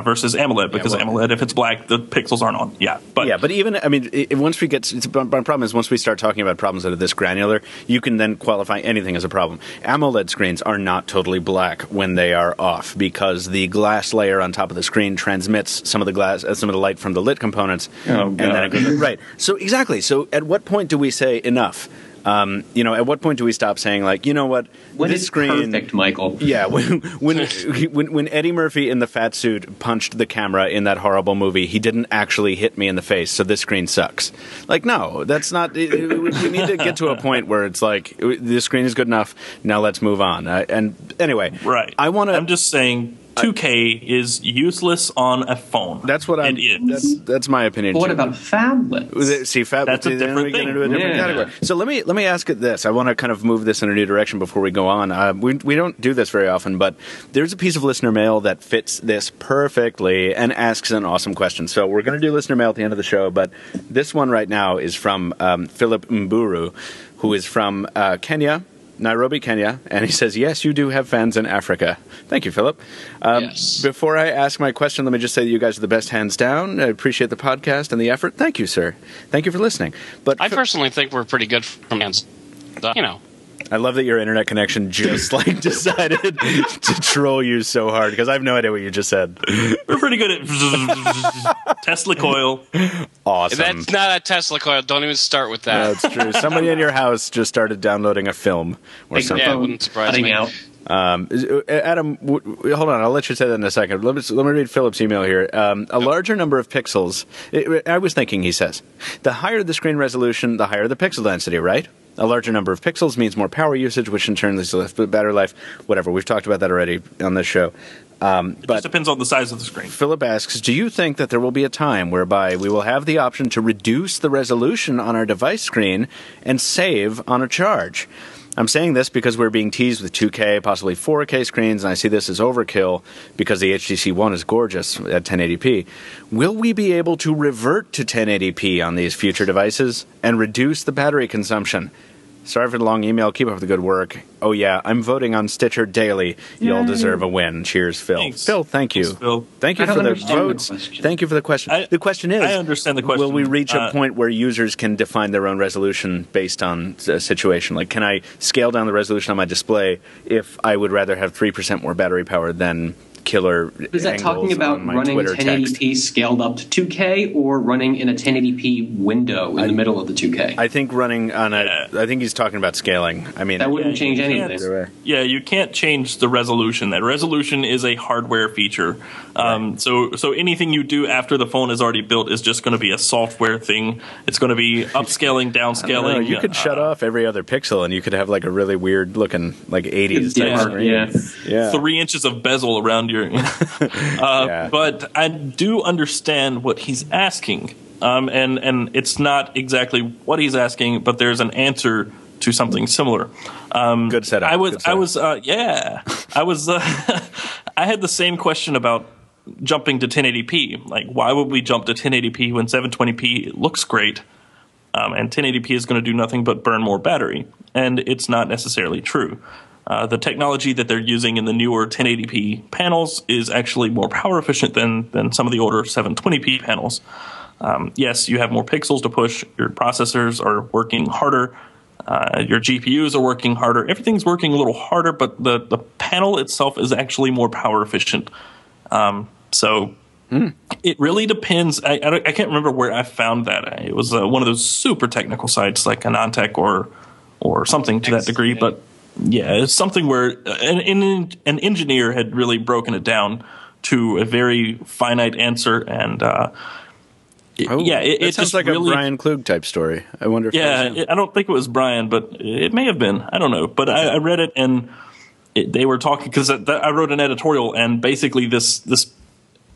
versus AMOLED, because AMOLED, if it's black, the pixels aren't on. But even, I mean, once we get, my problem is once we start talking about problems that are this granular, you can then qualify anything as a problem. AMOLED screens are not totally black when they are off, because the glass layer on top of the screen transmits some of the light from the lit components. And then it goes, right. So exactly. So at what point do we say enough? At what point do we stop saying, like, you know what? When this is screen, perfect, Michael? Yeah, when Eddie Murphy in the fat suit punched the camera in that horrible movie, he didn't actually hit me in the face, so this screen sucks. Like, no, that's not. We need to get to a point where it's like, this screen is good enough. Now let's move on. And anyway, right? I'm just saying. 2K is useless on a phone. That's what that's my opinion. But what about phablets? See, that's a different thing. Into a different category. So let me ask it this. I want to kind of move this in a new direction before we go on. We don't do this very often, but there's a piece of listener mail that fits this perfectly and asks an awesome question. So we're going to do listener mail at the end of the show, but this one right now is from Philip Mburu, who is from Kenya. Nairobi, Kenya, and he says, yes, you do have fans in Africa. Thank you, Philip. Yes. Before I ask my question, let me just say that you guys are the best, hands down. I appreciate the podcast and the effort. Thank you, sir. Thank you for listening. But I personally think we're pretty good from hands. I love that your internet connection just decided to troll you so hard, because I have no idea what you just said. We're pretty good at Tesla coil. Awesome. That's not a Tesla coil. Don't even start with that. That's true. Somebody in your house just started downloading a film or something. Yeah, it wouldn't surprise me. Out. Adam, hold on. I'll let you say that in a second. Let me read Philip's email here. A larger number of pixels. I was thinking, he says, the higher the screen resolution, the higher the pixel density, right? A larger number of pixels means more power usage, which in turn leads to battery life. Whatever. We've talked about that already on this show. It just depends on the size of the screen. Philip asks, do you think that there will be a time whereby we will have the option to reduce the resolution on our device screen and save on a charge? I'm saying this because we're being teased with 2K, possibly 4K screens, and I see this as overkill because the HTC One is gorgeous at 1080p. Will we be able to revert to 1080p on these future devices and reduce the battery consumption? Sorry for the long email. Keep up the good work. Oh, yeah, I'm voting on Stitcher daily. You all deserve a win. Cheers, Phil. Thanks. Phil, thank you. Thanks, Phil. Thank you for the votes. Thank you for the question. The question is, I understand the question. Will we reach a point where users can define their own resolution based on a situation? Like, can I scale down the resolution on my display if I would rather have 3% more battery power than killer Is that talking about running Twitter 1080p text? scaled up to 2K, or running in a 1080p window in the middle of the 2K? I think running on I think he's talking about scaling. I mean, that wouldn't change anything. Yeah, you can't change the resolution. That resolution is a hardware feature. So anything you do after the phone is already built is just going to be a software thing. It's going to be upscaling, downscaling. You could shut off every other pixel, and you could have like a really weird looking like 80s type screen. Yeah. 3 inches of bezel around your. But I do understand what he's asking, and it's not exactly what he's asking, but there's an answer to something similar. Good setup. I had the same question about jumping to 1080p. Like, why would we jump to 1080p when 720p looks great, and 1080p is going to do nothing but burn more battery? And it's not necessarily true. The technology that they're using in the newer 1080p panels is actually more power efficient than some of the older 720p panels. Yes, you have more pixels to push. Your processors are working harder. Your GPUs are working harder. Everything's working a little harder, but the panel itself is actually more power efficient. It really depends. I can't remember where I found that. It was one of those super technical sites like Anantech or or something to that degree. But yeah, it's something where an engineer had really broken it down to a very finite answer, and it sounds just like really, a Brian Klug type story. I wonder if I don't think it was Brian, but it may have been. I don't know. But I read it, and they were talking, because I wrote an editorial, and basically this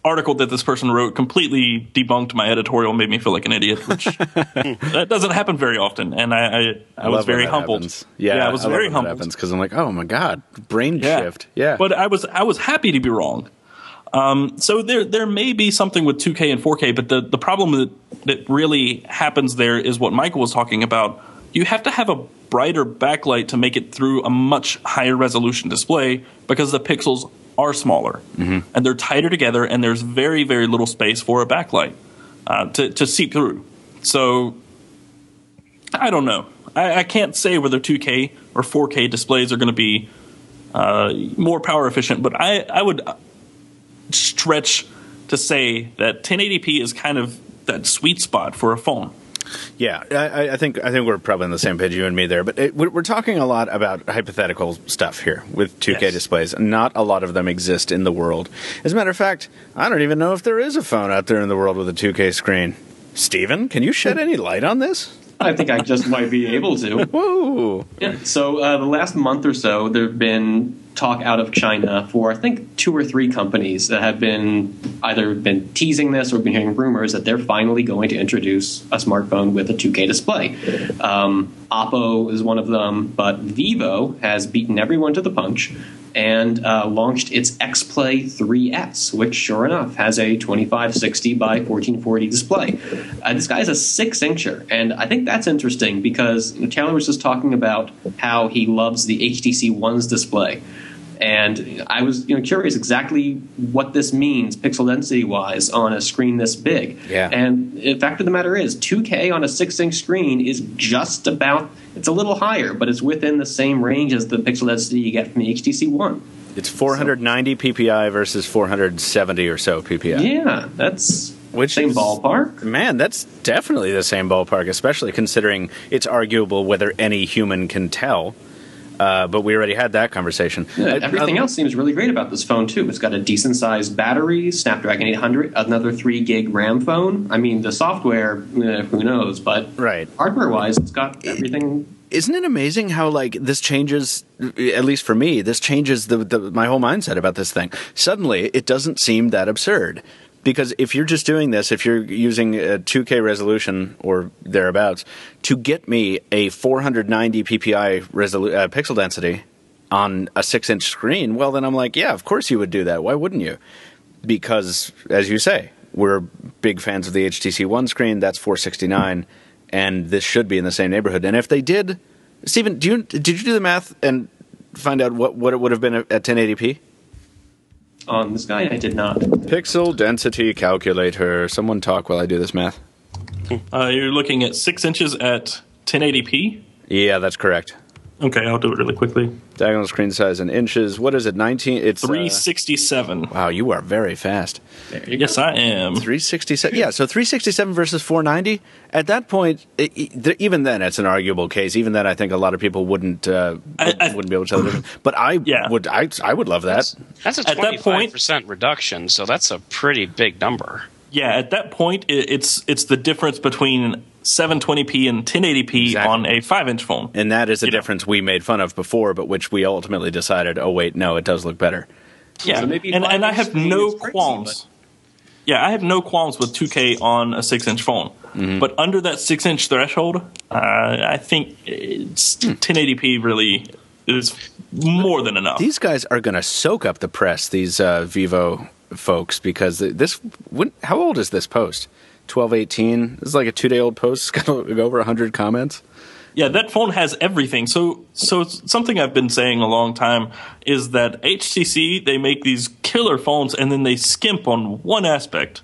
article that this person wrote completely debunked my editorial, made me feel like an idiot, which that doesn't happen very often. And I was very humbled. Happens. Yeah, I was very humbled, because I'm like, oh my god, brain shift. Yeah, but I was happy to be wrong. So there may be something with 2K and 4K, but the problem that really happens there is what Michael was talking about. You have to have a brighter backlight to make it through a much higher resolution display, because the pixels are smaller and they're tighter together, and there's very, very little space for a backlight to seep through. So I don't know. I can't say whether 2K or 4K displays are going to be more power efficient, but I would stretch to say that 1080p is kind of that sweet spot for a phone. Yeah, I think we're probably on the same page, you and me there. But we're talking a lot about hypothetical stuff here with 2K displays. Not a lot of them exist in the world. As a matter of fact, I don't even know if there is a phone out there in the world with a 2K screen. Steven, can you shed any light on this? I think I just might be able to. Whoa! Yeah. So the last month or so, there have been talk out of China for, I think, 2 or 3 companies that have either been teasing this or been hearing rumors that they're finally going to introduce a smartphone with a 2K display. Oppo is one of them, but Vivo has beaten everyone to the punch and launched its X-Play 3S, which, sure enough, has a 2560 by 1440 display. This guy is a 6-incher, and I think that's interesting because Taylor was just talking about how he loves the HTC One's display. And I was curious exactly what this means pixel density-wise on a screen this big. Yeah. And the fact of the matter is, 2K on a 6-inch screen is just about, it's a little higher, but it's within the same range as the pixel density you get from the HTC One. It's 490 PPI versus 470 or so PPI. Yeah, that's same ballpark. Man, that's definitely the same ballpark, especially considering it's arguable whether any human can tell. But we already had that conversation. Yeah, everything else seems really great about this phone, too. It's got a decent-sized battery, Snapdragon 800, another 3-gig RAM phone. I mean, the software, who knows? But hardware-wise, it's got everything. Isn't it amazing how, this changes, at least for me, this changes my whole mindset about this thing. Suddenly, it doesn't seem that absurd. Because if you're just doing this, if you're using a 2K resolution or thereabouts, to get me a 490 PPI pixel density on a 6-inch screen, well, then I'm like, yeah, of course you would do that. Why wouldn't you? Because, as you say, we're big fans of the HTC One screen. That's 469, and this should be in the same neighborhood. And if they did, Stephen, did you do the math and find out what it would have been at 1080p? On this guy, I did not. Pixel density calculator. Someone talk while I do this math. You're looking at 6 inches at 1080p? Yeah, that's correct. Okay, I'll do it really quickly. Diagonal screen size in inches. What is it? 19? It's 367. Wow, you are very fast. Yes, I am. 367. Yeah, so 367 versus 490. At that point, even then, it's an arguable case. Even then, I think a lot of people wouldn't be able to tell the difference. But I would love that. That's a 25% reduction, so that's a pretty big number. Yeah, at that point, it's the difference between 720p and 1080p on a 5-inch phone. And that is a difference we made fun of before, but which we ultimately decided, oh, wait, no, it does look better. Yeah, so and I have no qualms. Yeah, I have no qualms with 2K on a 6-inch phone. Mm-hmm. But under that 6-inch threshold, I think 1080p really is more than enough. These guys are going to soak up the press, these Vivo folks, because how old is this post? 12/18. This is like a 2-day-old post. It's got over 100 comments. Yeah, that phone has everything. So something I've been saying a long time is that HTC, they make these killer phones and then they skimp on one aspect.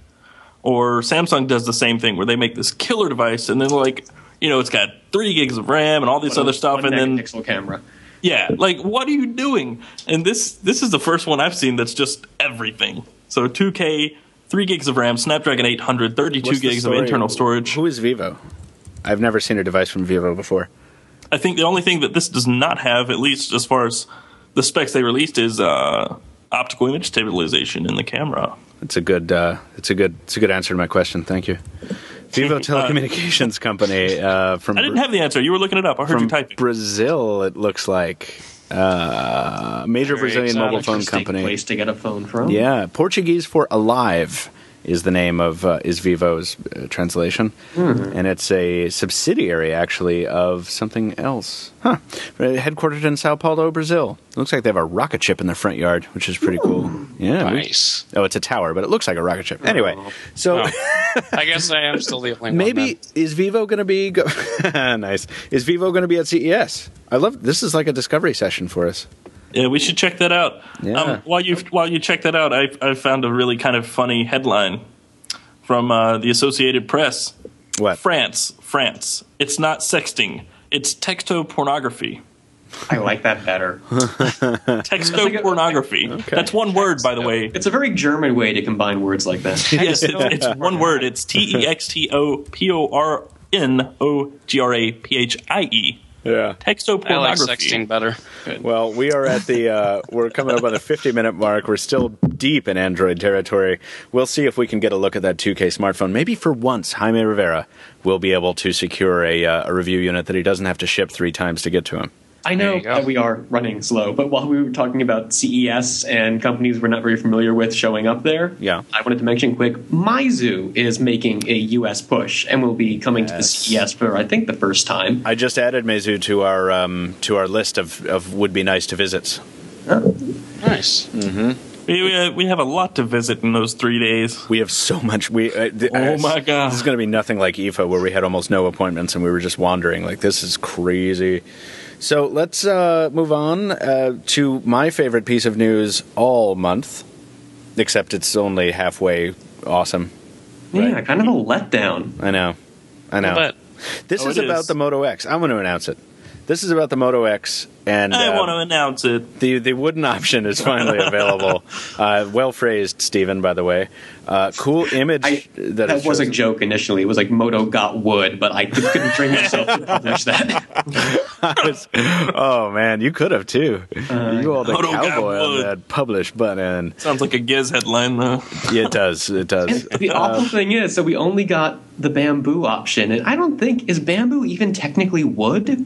Or Samsung does the same thing where they make this killer device and then it's got 3 gigs of RAM and all this other stuff, and then megapixel camera. Yeah, what are you doing? And this is the first one I've seen that's just everything. So 2K, 3 gigs of RAM, Snapdragon 800, 32 gigs of internal storage. Who is Vivo? I've never seen a device from Vivo before. I think the only thing that this does not have, at least as far as the specs they released, is optical image stabilization in the camera. It's a good answer to my question. Thank you. Vivo Telecommunications Company from. I didn't have the answer. You were looking it up. I heard you typing. Brazil, it looks like. Major Brazilian mobile phone company. Place to get a phone from. Yeah, Portuguese for alive is the name of is Vivo's translation, and it's a subsidiary actually of something else. Headquartered in Sao Paulo, Brazil. It looks like they have a rocket ship in their front yard, which is pretty cool. Yeah, nice. It's a tower, but it looks like a rocket ship. Anyway, so I guess I am still the only one. Maybe is Vivo going to be nice? Is Vivo going to be at CES? I love this. Is like a discovery session for us. Yeah, we should check that out. Yeah. While you check that out, I found a really kind of funny headline from the Associated Press. What? France. It's not sexting. It's textopornography. I like that better. Textopornography. Okay. That's one word, by the way. It's a very German way to combine words like that. Yes, it's one word. It's textopornographie. Yeah. Textopornography. I like sexting better. Well, we are at the we're coming up on the 50-minute mark. We're still deep in Android territory. We'll see if we can get a look at that 2K smartphone. Maybe for once, Jaime Rivera will be able to secure a review unit that he doesn't have to ship 3 times to get to him. I know that we are running slow, but while we were talking about CES and companies we're not very familiar with showing up there, I wanted to mention quick, Meizu is making a U.S. push and will be coming to the CES for, I think, the first time. I just added Meizu to our list of would-be nice to visits. Oh. Nice. Mm-hmm. We have a lot to visit in those 3 days. We have so much. Oh my god! This is going to be nothing like IFA, where we had almost no appointments and we were just wandering. Like, this is crazy. So let's move on to my favorite piece of news all month, except it's only halfway awesome. Yeah, kind of a letdown. I know. But This is about the Moto X. I'm going to announce it. This is about the Moto X, and I want to announce it. The wooden option is finally available. Well phrased, Stephen. By the way, cool image. That was a joke initially. It was like Moto got wood, but I couldn't bring myself to publish that. Oh man, you could have too. You all the Moto got cowboy on wood. that publish button. Sounds like a Giz headline, though. Yeah, it does. It does. And the awful thing is, so we only got the bamboo option, and I don't think is bamboo even technically wood.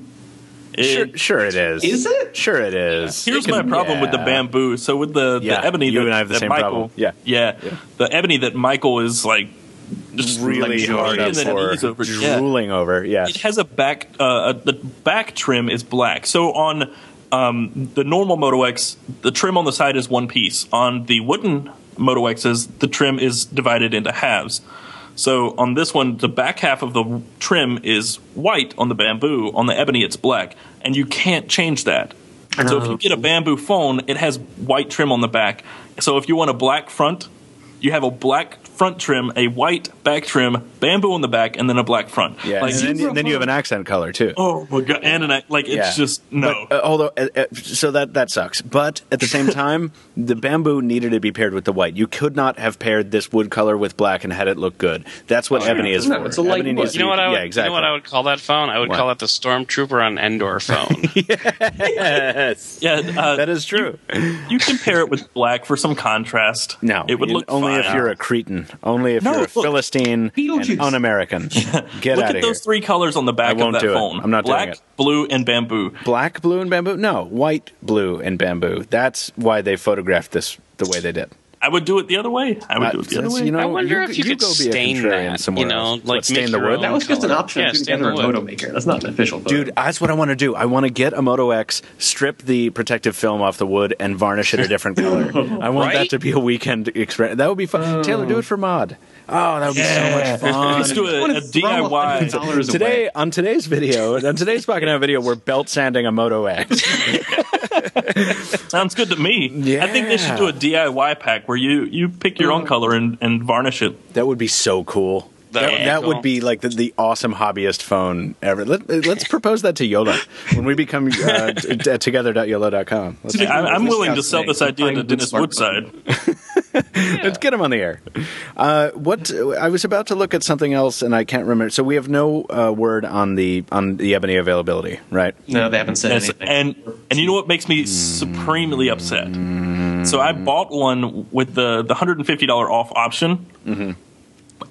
Sure it is. Is it? Sure it is. Here's my problem with the bamboo. So with the ebony, you and I have the same Michael, problem. Yeah, the ebony that Michael is like just really like hard up for, drooling over. Yeah, it has a back. The back trim is black. So on the normal Moto X, the trim on the side is one piece. On the wooden Moto X's, the trim is divided into halves. So on this one, the back half of the trim is white on the bamboo. On the ebony, it's black. And you can't change that. So if you get a bamboo phone, it has white trim on the back. So if you want a black front, you have a black front trim, a white back trim, bamboo on the back, and then a black front. Yeah, like, and then you have an accent color too. Oh my god! And it's just no. But, although, so that sucks. But at the same time, the bamboo needed to be paired with the white. You could not have paired this wood color with black and had it look good. That's what ebony is for. It's a light wood. You know what I would? exactly. You know what I would call that phone? I would call it the Stormtrooper on Endor phone. Yes. Yeah, that is true. You can pair it with black for some contrast. No, it would look only fine. if you're a cretin. Only if you're a Philistine and un-American. Get Look out of here. Look at those 3 colors on the back of that phone. I'm not black, doing it. blue, and bamboo. Black, blue, and bamboo? No, white, blue, and bamboo. That's why they photographed this the way they did. I would do it the other way. I wonder if you could stain that. You know, like stain the wood. That was just an option Yeah, to stain together a the wood. Moto Maker. That's not an official photo. Dude, that's what I want to do. I want to get a Moto X, strip the protective film off the wood, and varnish it a different color. I want that to be a weekend experience. That would be fun. Taylor, do it for mod. Oh, that would be so much fun. Let's do a DIY. Today, on today's video, on today's Pocketnow video, we're belt sanding a Moto X. Sounds good to me. Yeah. I think they should do a DIY pack where you pick your own color and varnish it. That would be so cool. That would be like the awesome hobbyist phone ever. Let's propose that to Jolla when we become together.yola.com. I'm willing to sell this idea to Dennis Woodside. Let's get him on the air. What I was about to look at something else, and I can't remember. So we have no word on the Ebony availability, right? No, they haven't said anything. And you know what makes me supremely upset? So I bought one with the $150 off option. Mm-hmm.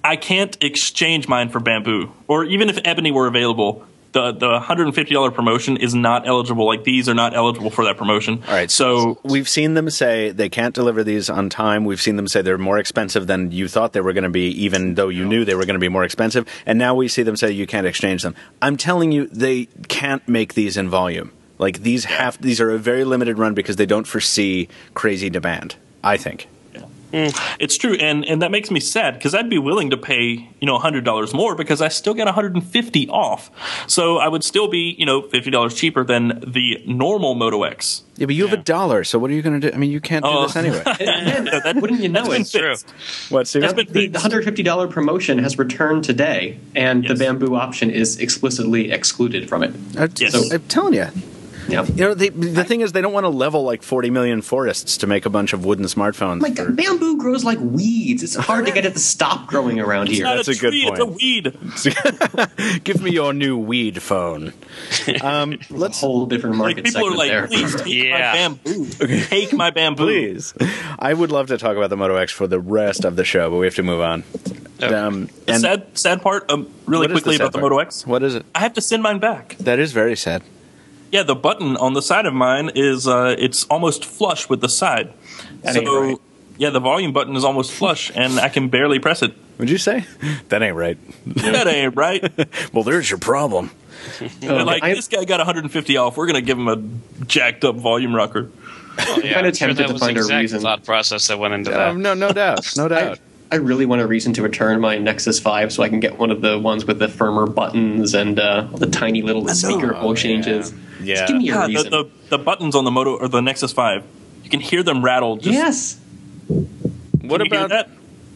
I can't exchange mine for bamboo, or even if Ebony were available. The $150 promotion is not eligible. Like, these are not eligible for that promotion. All right. So we've seen them say they can't deliver these on time. We've seen them say they're more expensive than you thought they were going to be, even though you knew they were going to be more expensive. And now we see them say you can't exchange them. I'm telling you, they can't make these in volume. Like, these are a very limited run because they don't foresee crazy demand, I think. It's true, and that makes me sad because I'd be willing to pay $100 more because I still get $150 off. So I would still be $50 cheaper than the normal Moto X. Yeah, but you have $1, so what are you going to do? I mean, you can't do this anyway. Wouldn't you know it's true? What, Steve? The $150 promotion has returned today, and the bamboo option is explicitly excluded from it. I'm telling you. Yep. The thing is, they don't want to level like 40 million forests to make a bunch of wooden smartphones. My God, bamboo grows like weeds. It's hard to get it to stop growing around here. That's a good point. It's a weed. Give me your new weed phone. Let's a whole different market people segment are like, there. please take my bamboo. Take my bamboo. Please. I would love to talk about the Moto X for the rest of the show, but we have to move on. The sad part, really quickly about the Moto X. What is it? I have to send mine back. That is very sad. Yeah, the button on the side of mine is it's almost flush with the side. That ain't right. Yeah, the volume button is almost flush, and I can barely press it. Would you say? That ain't right. That ain't right. Well, there's your problem. This guy got $150 off. We're going to give him a jacked up volume rocker. Well, yeah, I'm kind of tempted to find a reason. Thought process that went into that. No doubt. No doubt. I really want a reason to return my Nexus 5 so I can get one of the ones with the firmer buttons and the tiny little speaker hole changes. Yeah. Just give me a reason. The buttons on the Moto or the Nexus 5, you can hear them rattle. Yes. What about that?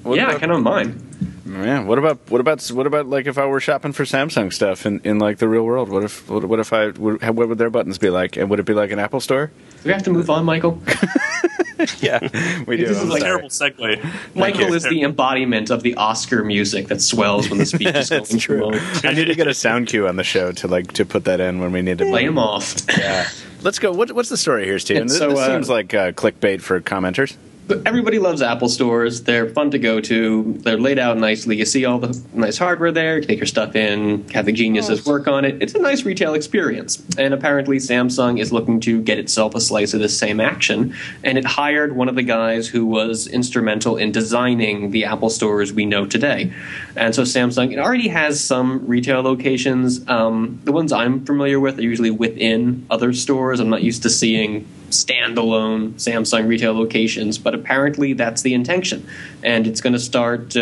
I kind of mind. Yeah. What about like if I were shopping for Samsung stuff in like the real world? What would their buttons be like? And would it be like an Apple store? Do we have to move on, Michael? Yeah, we do. This is a terrible segue. Michael is the embodiment of the Oscar music that swells when the speech is going true. I need to get a sound cue on the show to put that in when we need to lay him off. Yeah. Let's go. What's the story here, Steve? This seems like clickbait for commenters. But everybody loves Apple stores. They're fun to go to. They're laid out nicely. You see all the nice hardware there. You take your stuff in, have the geniuses work on it. It's a nice retail experience. And apparently Samsung is looking to get itself a slice of this same action. And it hired one of the guys who was instrumental in designing the Apple stores we know today. And so Samsung, it already has some retail locations. The ones I'm familiar with are usually within other stores. I'm not used to seeing standalone Samsung retail locations, but apparently that's the intention. And it's going to start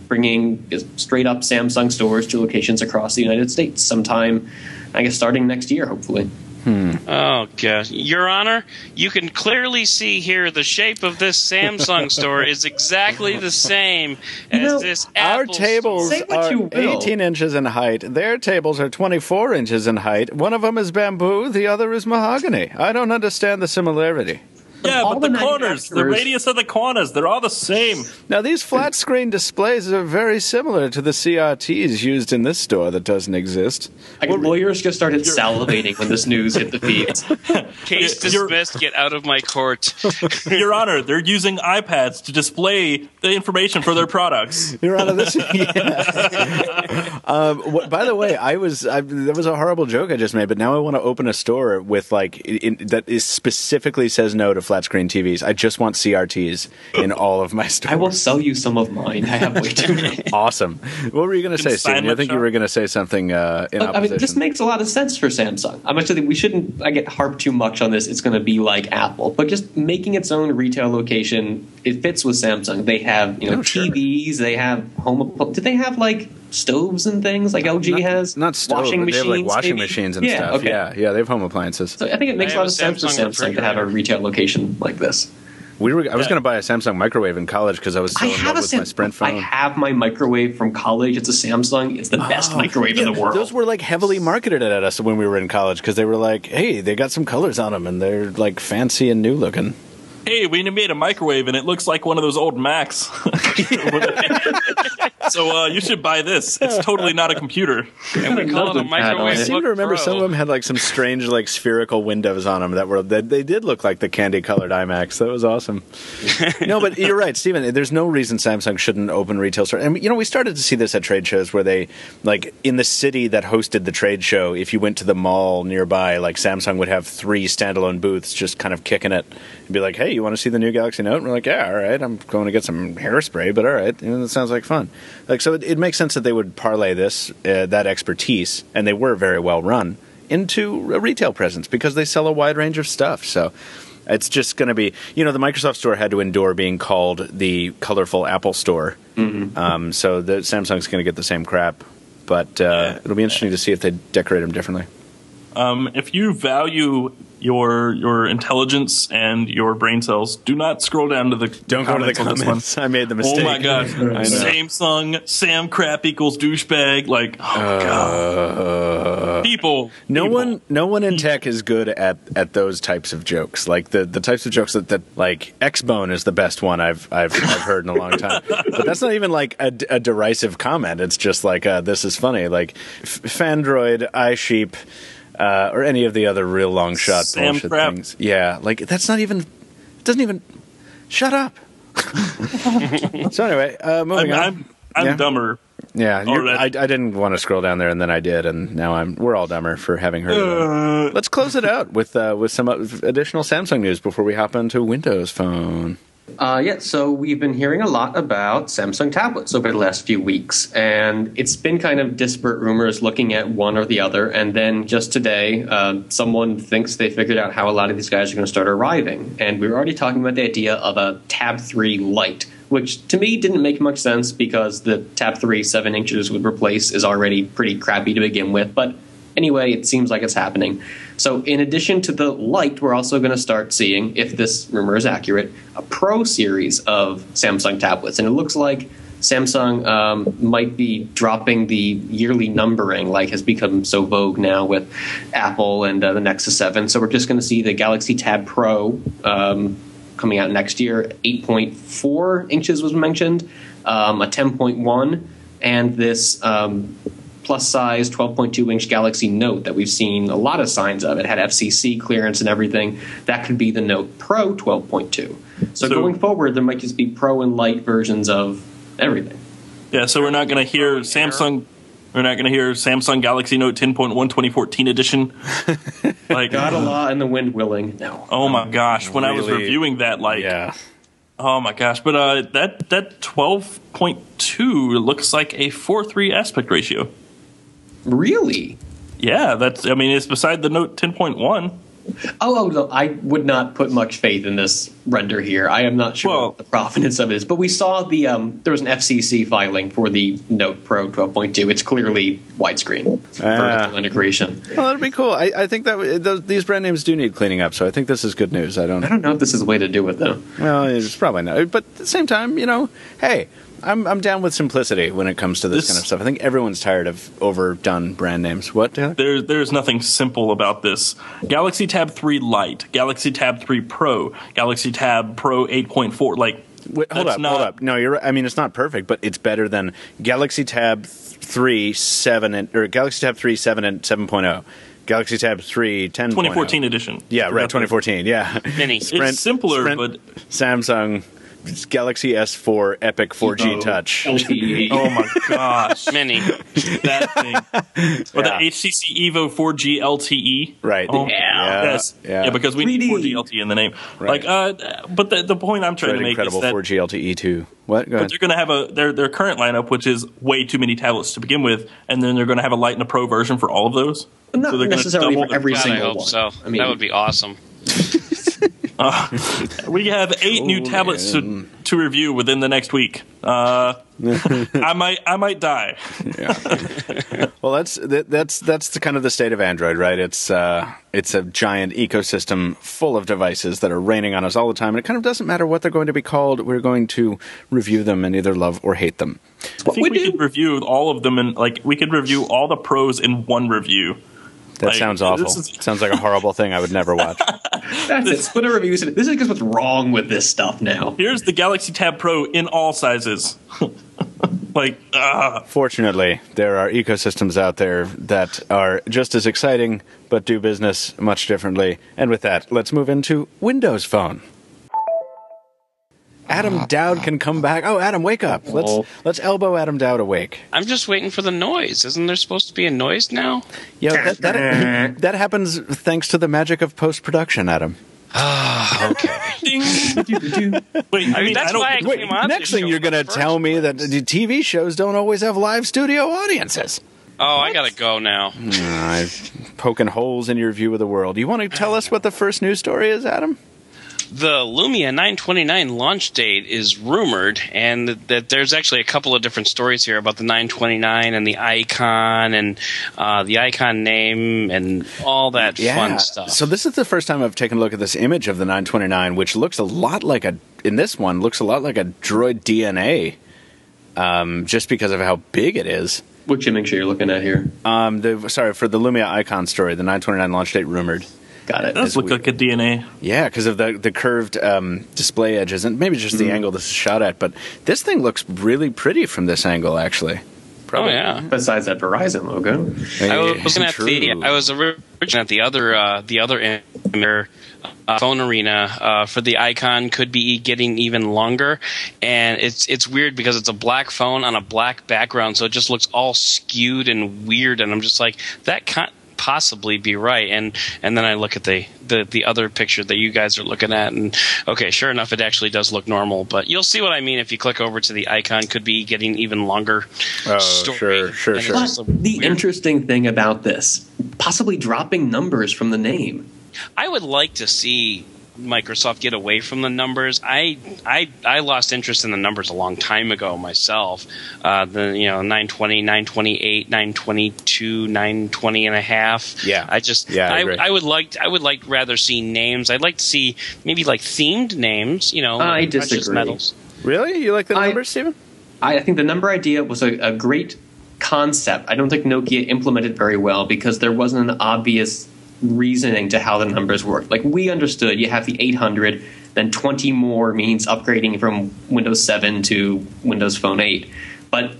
bringing straight up Samsung stores to locations across the United States sometime, I guess, starting next year, hopefully. Oh, gosh. Your Honor, you can clearly see here the shape of this Samsung store is exactly the same as this Apple Our tables store. are 18 inches in height. Their tables are 24 inches in height. One of them is bamboo, the other is mahogany. I don't understand the similarity. Yeah, but the corners, the radius of the corners, they're all the same. Now, these flat screen displays are very similar to the CRTs used in this store that doesn't exist. Lawyers just started salivating when this news hit the feeds. Case dismissed, get out of my court. Your Honor, they're using iPads to display the information for their products. Your Honor, this by the way, there was a horrible joke I just made, but now I want to open a store with that is specifically says no to flat screen TVs. I just want CRTs in all of my stores. I will sell you some of mine. I have way too many. Awesome. What were you going to say, Stephen? I think you were going to say something in opposition. I mean, this makes a lot of sense for Samsung. I'm actually, we shouldn't get harped too much on this. It's going to be like Apple, but just making its own retail location, it fits with Samsung. They have TVs. Sure. They have home. Do they have stoves and things like LG has? Not stoves. Washing machines. They have washing machines and stuff. Okay. Yeah, they have home appliances. So I think it makes a lot of sense for Samsung to have a retail location like this. I was going to buy a Samsung microwave in college because I was so in love with my Sprint phone. I have my microwave from college. It's a Samsung. It's the best microwave in the world. Those were heavily marketed at us when we were in college because they were hey, they got some colors on them and they're fancy and new looking. hey, we made a microwave and it looks like one of those old Macs. So you should buy this. It's totally not a computer. And we call it a microwave. I seem to remember some of them had like some strange like spherical windows on them that they did look like the candy-colored iMacs. That was awesome. No, but you're right, Stephen. There's no reason Samsung shouldn't open retail stores. And we started to see this at trade shows where they, like, in the city that hosted the trade show, if you went to the mall nearby, like Samsung would have 3 standalone booths just kind of kicking it and be like, hey, you want to see the new Galaxy Note? And we're like, yeah, all right, I'm going to get some hairspray, but all right, that sounds like fun. Like, so it makes sense that they would parlay this, that expertise, and they were very well run, into a retail presence because they sell a wide range of stuff. So it's just going to be, the Microsoft Store had to endure being called the colorful Apple Store. Mm-hmm. So the Samsung's going to get the same crap, but it'll be interesting to see if they decorate them differently. If you value your intelligence and your brain cells, do not scroll down to the Don't go to the comments. I made the mistake. Oh my gosh. Samsung, Sam crap equals douchebag. Like, oh god. People. No one in tech is good at those types of jokes. Like the types of jokes that like Xbone is the best one I've heard in a long time. But that's not even like a derisive comment. It's just like this is funny. Like Fandroid, iSheep, or any of the other real long shot bullshit things. Yeah, like that's not even. It doesn't even. Shut up. So anyway, moving on. I'm dumber. Yeah, I didn't want to scroll down there, and then I did, and now we're all dumber for having heard. Let's close it out with some additional Samsung news before we hop into Windows Phone. So we've been hearing a lot about Samsung tablets over the last few weeks, and it's been kind of disparate rumors looking at one or the other, and then just today, someone thinks they figured out how a lot of these guys are going to start arriving, and we were already talking about the idea of a Tab 3 Lite, which to me didn't make much sense because the Tab 3 7 inches would replace is already pretty crappy to begin with, but anyway, it seems like it's happening. So in addition to the Lite, we're also going to start seeing, if this rumor is accurate, a Pro series of Samsung tablets. And it looks like Samsung might be dropping the yearly numbering, like has become so vogue now with Apple and the Nexus 7. So we're just going to see the Galaxy Tab Pro coming out next year. 8.4 inches was mentioned, a 10.1, and this plus size 12.2-inch Galaxy Note that we've seen a lot of signs of. It had FCC clearance and everything. That could be the Note Pro 12.2. So going forward, there might just be Pro and Lite versions of everything. Yeah, so we're not going to hear Samsung. We're not going to hear Samsung Galaxy Note 10.1 2014 edition. Like got a lot in the wind willing. No. Oh my gosh! When really, I was reviewing that, oh my gosh! But that 12.2 looks like a 4:3 aspect ratio. Really? Yeah, it's beside the Note 10.1. Oh, no, I would not put much faith in this render here. I am not sure what the provenance of it is. But we saw there was an FCC filing for the Note Pro 12.2. It's clearly widescreen vertical integration. Well, that'd be cool. I think that these brand names do need cleaning up, so I think this is good news. I don't know if this is the way to do it, though. Well, it's probably not. But at the same time, hey, I'm down with simplicity when it comes to this kind of stuff. I think everyone's tired of overdone brand names. What, Taylor? There's nothing simple about this. Galaxy Tab 3 Lite, Galaxy Tab 3 Pro, Galaxy Tab Pro 8.4. Wait, hold up. No, you're right. I mean, it's not perfect, but it's better than Galaxy Tab 3 7 or Galaxy Tab 3 7 and 7.0. Galaxy Tab 3 10.0. 2014 edition. Yeah, right. 2014. Yeah. Mini. It's simpler, but Samsung. Galaxy S4 Epic 4G Touch. LTE. Oh my gosh. Mini. That thing. Or the HTC Evo 4G LTE. Right. Oh, yeah, because we need 4G LTE in the name. Right. But the point I'm trying to make is that 4G LTE too. What? Go ahead. But they're going to have their current lineup, which is way too many tablets to begin with, and then they're going to have a Lite and a Pro version for all of those. Not so they're necessarily for every single one. I hope so. That would be awesome. We have 8 new tablets to review within the next week. I might die. Yeah. Well, that's the kind of the state of Android, right? It's a giant ecosystem full of devices that are raining on us all the time, and it kind of doesn't matter what they're going to be called. We're going to review them and either love or hate them. I think we could review all of them, and we could review all the pros in one review. That sounds awful. Sounds like a horrible thing I would never watch. That's it. Split a review. This is because what's wrong with this stuff now. Here's the Galaxy Tab Pro in all sizes. Fortunately, there are ecosystems out there that are just as exciting, but do business much differently. And with that, let's move into Windows Phone. Adam Dowd can come back. Oh, Adam, wake up. Let's elbow Adam Dowd awake. I'm just waiting for the noise. Isn't there supposed to be a noise now? Yeah, that happens thanks to the magic of post-production, Adam. Okay. Wait, that's why I came on. Next thing you're going to tell me that the TV shows don't always have live studio audiences. Oh, I got to go now. I'm poking holes in your view of the world. You want to tell us what the first news story is, Adam? The Lumia 929 launch date is rumored, and that there's actually a couple of different stories here about the 929 and the icon and the icon name and all that fun stuff. So this is the first time I've taken a look at this image of the 929, which looks a lot like looks a lot like a Droid DNA, just because of how big it is. Which image are you looking at here? For the Lumia icon story, the 929 launch date rumored. Got it. It does look like a DNA. Yeah, because of the curved display edges, and maybe just the angle this is shot at. But this thing looks really pretty from this angle, actually. Probably. Oh, yeah. Besides that Verizon logo. I was originally at the other phone arena for the icon could be getting even longer, and it's weird because it's a black phone on a black background, so it just looks all skewed and weird, and I'm just like, that can't possibly be right. And then I look at the other picture that you guys are looking at, and okay, sure enough, it actually does look normal, but you'll see what I mean if you click over to the icon. Could be getting even longer. Sure. But the interesting thing about this, possibly dropping numbers from the name. I would like to see Microsoft get away from the numbers. I lost interest in the numbers a long time ago myself. 920, 928, 922, 920 and a half. Yeah. I would like rather see names. I'd like to see maybe like themed names, I disagree. Metals. Really? You like the numbers, Stephen? I think the number idea was a great concept. I don't think Nokia implemented very well because there wasn't an obvious reasoning to how the numbers work. Like, we understood you have the 800, then 20 more means upgrading from Windows 7 to Windows Phone 8. But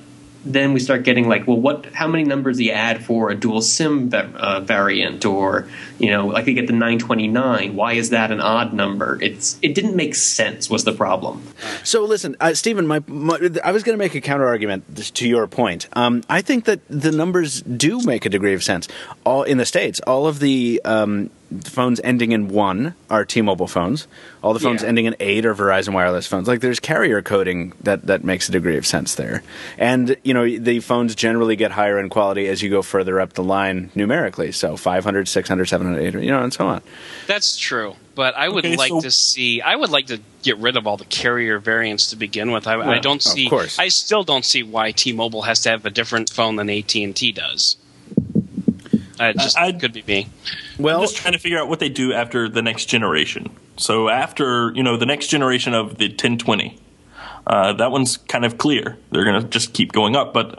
then we start getting like, well, how many numbers do you add for a dual SIM variant? Or, like we get the 929. Why is that an odd number? It didn't make sense was the problem. So listen, Stephen, I was going to make a counter argument to your point. I think that the numbers do make a degree of sense. In the States, all of the phones ending in 1 are T-Mobile phones. All the phones ending in 8 are Verizon wireless phones. Like, there's carrier coding that makes a degree of sense there. And, the phones generally get higher in quality as you go further up the line numerically. So 500, 600, 700, 800, and so on. That's true. But I would like to get rid of all the carrier variants to begin with. I don't see. Of course. I still don't see why T-Mobile has to have a different phone than AT&T does. Could be me. Well, I'm just trying to figure out what they do after the next generation. So after the next generation of the 1020, that one's kind of clear. They're going to just keep going up. But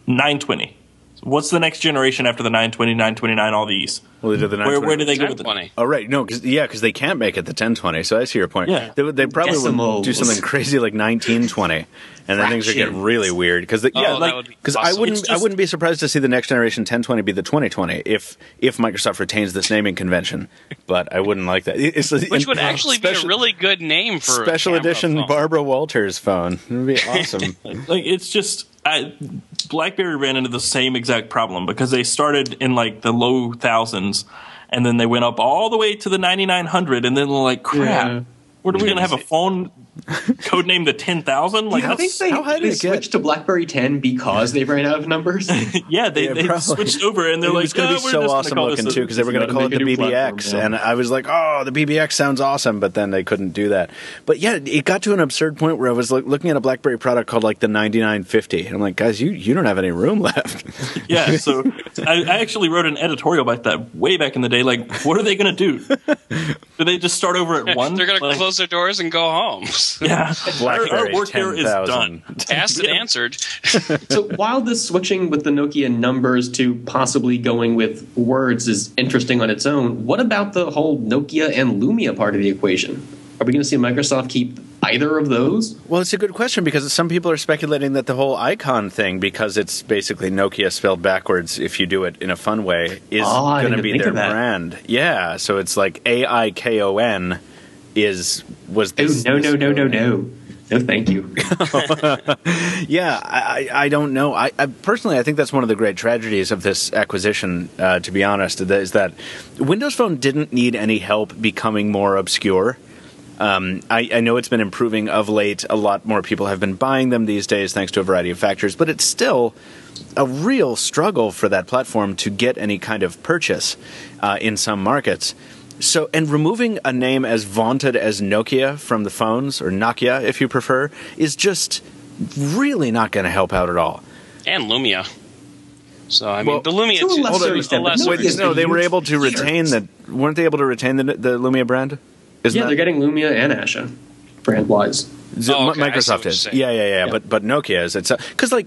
920. What's the next generation after the 920, 929, all these? Well, they did the 920. Where do they go with the 1020? Oh, right. No, because they can't make it the 1020. So I see your point. Yeah. They probably would do something crazy like 1920, and then things would get really weird. Because I wouldn't be surprised to see the next generation 1020 be the 2020 if Microsoft retains this naming convention. But I wouldn't like that. Which would actually be a really good name for special a edition phone. Barbara Walters phone. It would be awesome. It's just. BlackBerry ran into the same exact problem because they started in like the low thousands, and then they went up all the way to the 9900, and then they're like, crap, what are we going to have a phone codenamed the 10,000? Like, I think they switched to BlackBerry 10 because they ran out of numbers. Yeah, they switched over, and they're like, it was going to be so awesome looking too, because they were going to call it the BBX, and I was like, oh, the BBX sounds awesome, but then they couldn't do that. But yeah, it got to an absurd point where I was looking at a BlackBerry product called like the 9950, and I'm like, guys, you don't have any room left. Yeah, so I actually wrote an editorial about that way back in the day. Like, what are they going to do? Do they just start over at 1? They're going to close close their doors and go home. Yeah, BlackBerry our work here is 10,000. done. Asked and answered. So while this switching with the Nokia numbers to possibly going with words is interesting on its own, what about the whole Nokia and Lumia part of the equation? Are we going to see Microsoft keep either of those? Well, it's a good question because some people are speculating that the whole icon thing, because it's basically Nokia spelled backwards if you do it in a fun way, is going to be their brand. Yeah, so it's like AIKON was this. Oh, no. No, thank you. Yeah, I don't know. I personally, I think that's one of the great tragedies of this acquisition, to be honest, is that Windows Phone didn't need any help becoming more obscure. I know it's been improving of late. A lot more people have been buying them these days thanks to a variety of factors, but it's still a real struggle for that platform to get any kind of purchase in some markets. So, and removing a name as vaunted as Nokia from the phones, or Nokia if you prefer, is just really not going to help out at all. And Lumia. So, I mean, the Lumia... They were able to retain the... Weren't they able to retain the Lumia brand? They're getting Lumia and Asha, brand-wise. Microsoft is. Yeah. But Nokia is. Because, I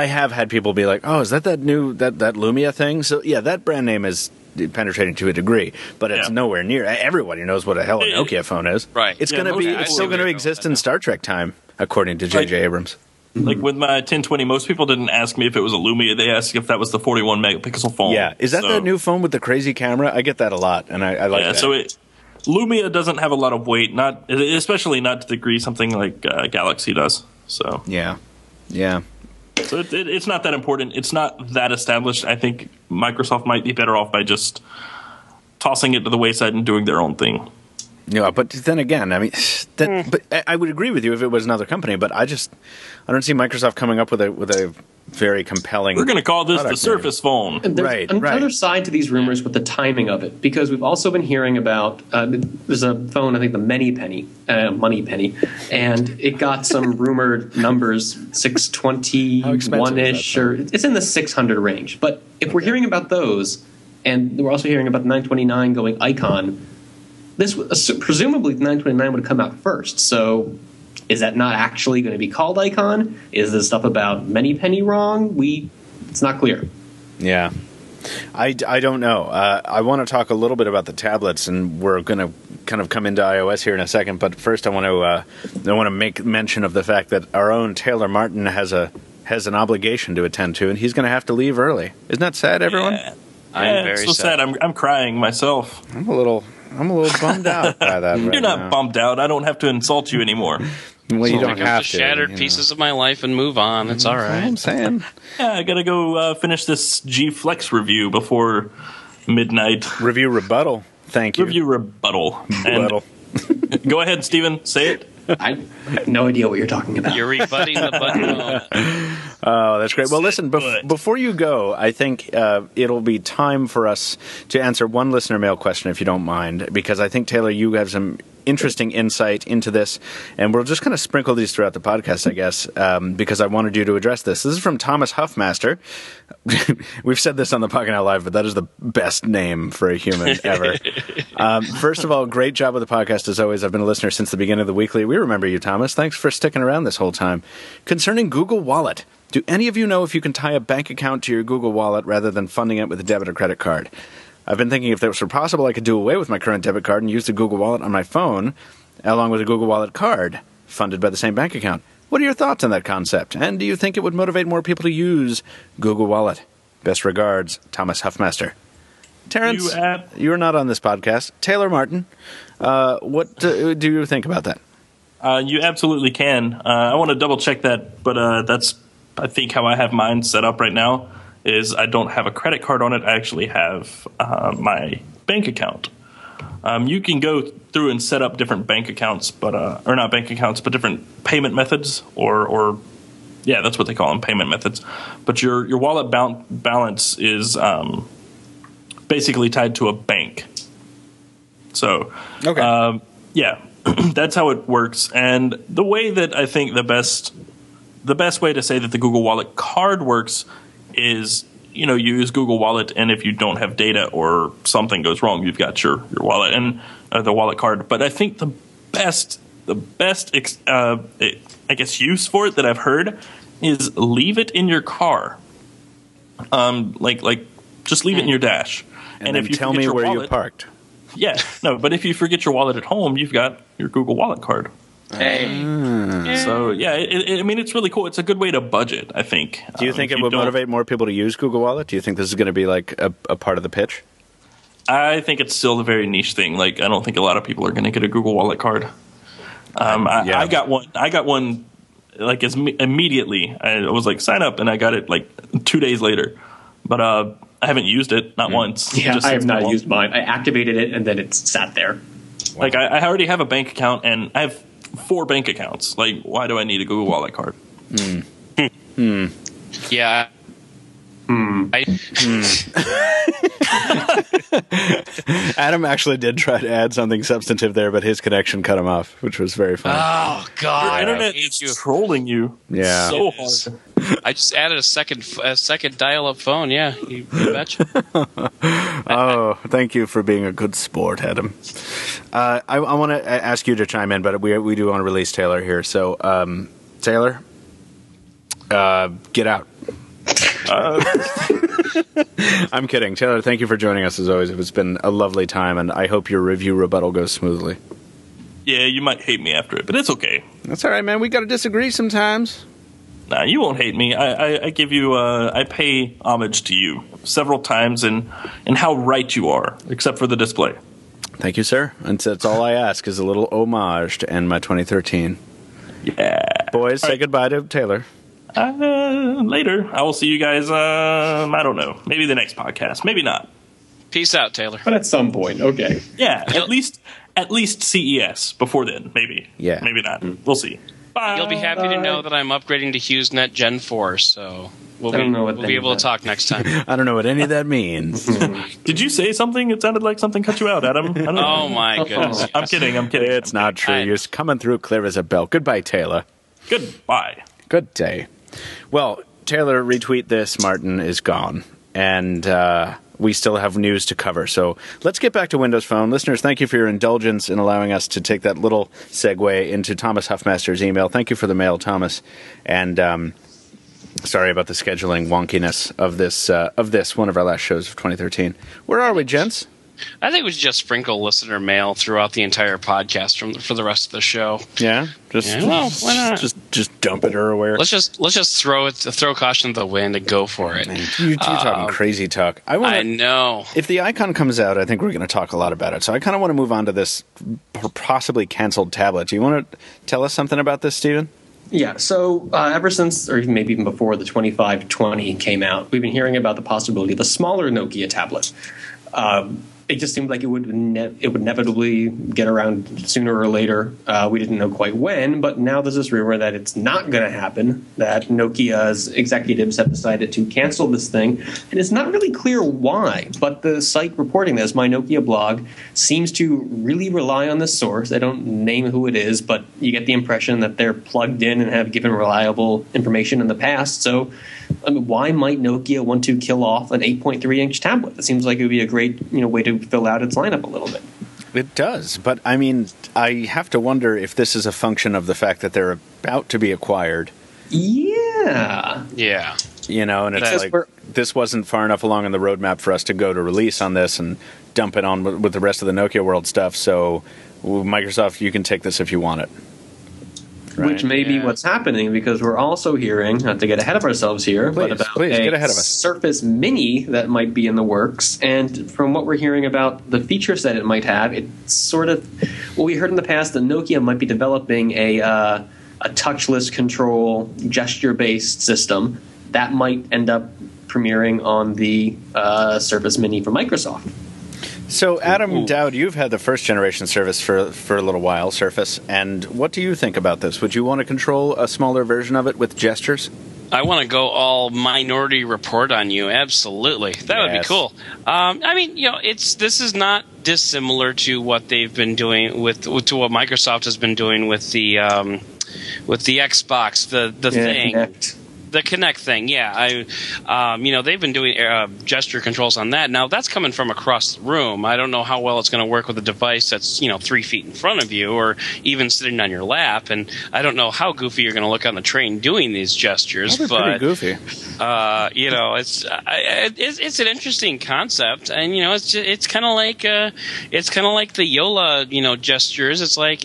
have had people be like, oh, is that new that Lumia thing? So, yeah, that brand name is penetrating to a degree, but it's nowhere near. Everybody knows what the hell a Nokia phone is. Right. It's still going to exist in Star Trek time, according to J.J. Abrams. Like with my 1020, most people didn't ask me if it was a Lumia. They asked if that was the 41 megapixel phone. Yeah. Is that the new phone with the crazy camera? I get that a lot, and I like that. So Lumia doesn't have a lot of weight, especially not to the degree something like Galaxy does. So yeah. So it's not that important. It's not that established. I think Microsoft might be better off by just tossing it to the wayside and doing their own thing. Yeah, but then again, I mean, but I would agree with you if it was another company. But I don't see Microsoft coming up with a very compelling. We're going to call this the Surface phone. There's another side to these rumors with the timing of it, because we've also been hearing about there's a phone, I think the Money Penny, and it got some rumored numbers, 621-ish, or it's in the 600 range. But if we're hearing about those, and we're also hearing about the 929 going Icon, this presumably the 929 would have come out first. So is that not actually going to be called Icon? Is the stuff about Many Penny wrong? It's not clear. Yeah. I don't know. I want to talk a little bit about the tablets, and we're going to kind of come into iOS here in a second. But first, I want to make mention of the fact that our own Taylor Martin has an obligation to attend to, and he's going to have to leave early. Isn't that sad, everyone? Yeah. I'm very sad. I'm crying myself. I'm a little bummed out by that. You're not bummed out. I don't have to insult you anymore. Well, you don't have to. Shattered pieces of my life and move on. It's all right. I'm saying. Yeah, I gotta go finish this G Flex review before midnight. Review rebuttal. Thank you. Review rebuttal. Go ahead, Stephen. Say it. I have no idea what you're talking about. You're rebutting the button. Oh, that's great. Well, listen, before you go, I think it'll be time for us to answer one listener mail question, if you don't mind, because I think, Taylor, you have some interesting insight into this, and we'll just kind of sprinkle these throughout the podcast, I guess, because I wanted you to address this. This is from Thomas Huffmaster. We've said this on the Pocketnow Live, but that is the best name for a human ever. First of all, great job with the podcast, as always. I've been a listener since the beginning of the weekly. We remember you, Thomas. Thanks for sticking around this whole time. Concerning Google Wallet, do any of you know if you can tie a bank account to your Google Wallet rather than funding it with a debit or credit card? I've been thinking if that were possible, I could do away with my current debit card and use the Google Wallet on my phone, along with a Google Wallet card funded by the same bank account. What are your thoughts on that concept? And do you think it would motivate more people to use Google Wallet? Best regards, Thomas Huffmaster. Terrence, you're not on this podcast. Taylor Martin, what do you think about that? You absolutely can. I want to double check that, but that's, I think, how I have mine set up right now. Is I don't have a credit card on it. I actually have my bank account. You can go through and set up different bank accounts, but or not bank accounts, but different payment methods, or yeah, that's what they call them, payment methods. But your wallet balance is basically tied to a bank. So, okay. Yeah, that's how it works. And the way that I think the best way to say that the Google Wallet card works is use Google Wallet, and if you don't have data or something goes wrong, you've got your wallet and the wallet card. But I think the best I guess use for it that I've heard is leave it in your car. Just leave it in your dash. And if you tell me where you parked. Yeah, no, but if you forget your wallet at home, you've got your Google Wallet card. Hey. So, yeah, it's really cool. It's a good way to budget, I think. Do you think it would motivate more people to use Google Wallet? Do you think this is going to be like a part of the pitch? I think it's still a very niche thing. Like, I don't think a lot of people are going to get a Google Wallet card. I got one like immediately. I was like, sign up, and I got it like 2 days later. But I haven't used it, not once. Yeah, I have not used mine. I activated it, and then it sat there. Wow. Like, I already have a bank account, and I have 4 bank accounts. Like, why do I need a Google Wallet card? Yeah. Adam actually did try to add something substantive there, but his connection cut him off, which was very funny. Oh, God. Your internet is trolling you so hard. I just added a second dial-up phone. Yeah, you betcha. Oh, thank you for being a good sport, Adam. I want to ask you to chime in, but we do want to release Taylor here. So, Taylor, get out. I'm kidding. Taylor, thank you for joining us as always. It's been a lovely time, and I hope your review rebuttal goes smoothly. Yeah, you might hate me after it, but it's okay. That's all right, man. We got to disagree sometimes. Nah, you won't hate me. I give you, I pay homage to you several times in how right you are, except for the display. Thank you, sir. And that's all I ask is a little homage to end my 2013. Yeah. Boys, say goodbye to Taylor. Later. I will see you guys, I don't know, maybe the next podcast. Maybe not. Peace out, Taylor. But at some point, okay. Yeah, at least CES before then, maybe. Yeah. Maybe not. We'll see. Bye. You'll be happy to know that I'm upgrading to HughesNet Gen 4, so we'll be able to talk next time. I don't know what any of that means. Did you say something? It sounded like something cut you out, Adam. I don't know. Oh, my goodness. I'm kidding. It's not true. You're coming through clear as a bell. Goodbye, Taylor. Goodbye. Good day. Well, Taylor, retweet this. Martin is gone. And we still have news to cover. So let's get back to Windows Phone. Listeners, thank you for your indulgence in allowing us to take that little segue into Thomas Huffmaster's email. Thank you for the mail, Thomas. And sorry about the scheduling wonkiness of this, one of our last shows of 2013. Where are we, gents? I think we should just sprinkle listener mail throughout the entire podcast for the rest of the show. Yeah, well, why not? Just dump it everywhere. Let's just throw caution to the wind and go for it. You're talking crazy talk. I know. If the icon comes out, I think we're going to talk a lot about it. So I kind of want to move on to this possibly canceled tablet. Do you want to tell us something about this, Stephen? Yeah, so ever since, or maybe even before the 2520 came out, we've been hearing about the possibility of a smaller Nokia tablet. It just seemed like it would inevitably get around sooner or later. We didn't know quite when, but now there's this rumor that it's not going to happen, that Nokia's executives have decided to cancel this thing, and it's not really clear why, but the site reporting this, My Nokia blog, seems to really rely on this source. They don't name who it is, but you get the impression that they're plugged in and have given reliable information in the past, so I mean, why might Nokia want to kill off an 8.3-inch tablet? It seems like it would be a great way to fill out its lineup a little bit. It does, but I mean, I have to wonder if this is a function of the fact that they're about to be acquired. Yeah. And it's like, this wasn't far enough along in the roadmap for us to go to release on this and dump it on with the rest of the Nokia World stuff, so Microsoft, you can take this if you want it. Right. Which may be what's happening, because we're also hearing, not to get ahead of ourselves here, but about get ahead of us. Surface Mini that might be in the works. And from what we're hearing about the feature set it might have, it's sort of what we heard in the past that Nokia might be developing a touchless control, gesture-based system that might end up premiering on the Surface Mini from Microsoft. So, Adam Dowd, you've had the first generation Surface for a little while, Surface, and what do you think about this? Would you want to control a smaller version of it with gestures? I want to go all Minority Report on you. Absolutely, that would be cool. I mean, this is not dissimilar to what they've been doing to what Microsoft has been doing with the Xbox, the thing. Kinect. The Kinect thing, yeah. They've been doing gesture controls on that. Now, that's coming from across the room. I don't know how well it's going to work with a device that's, 3 feet in front of you or even sitting on your lap. And I don't know how goofy you're going to look on the train doing these gestures. Probably pretty goofy. It's an interesting concept. And, it's kind of like the Jolla, gestures. It's like,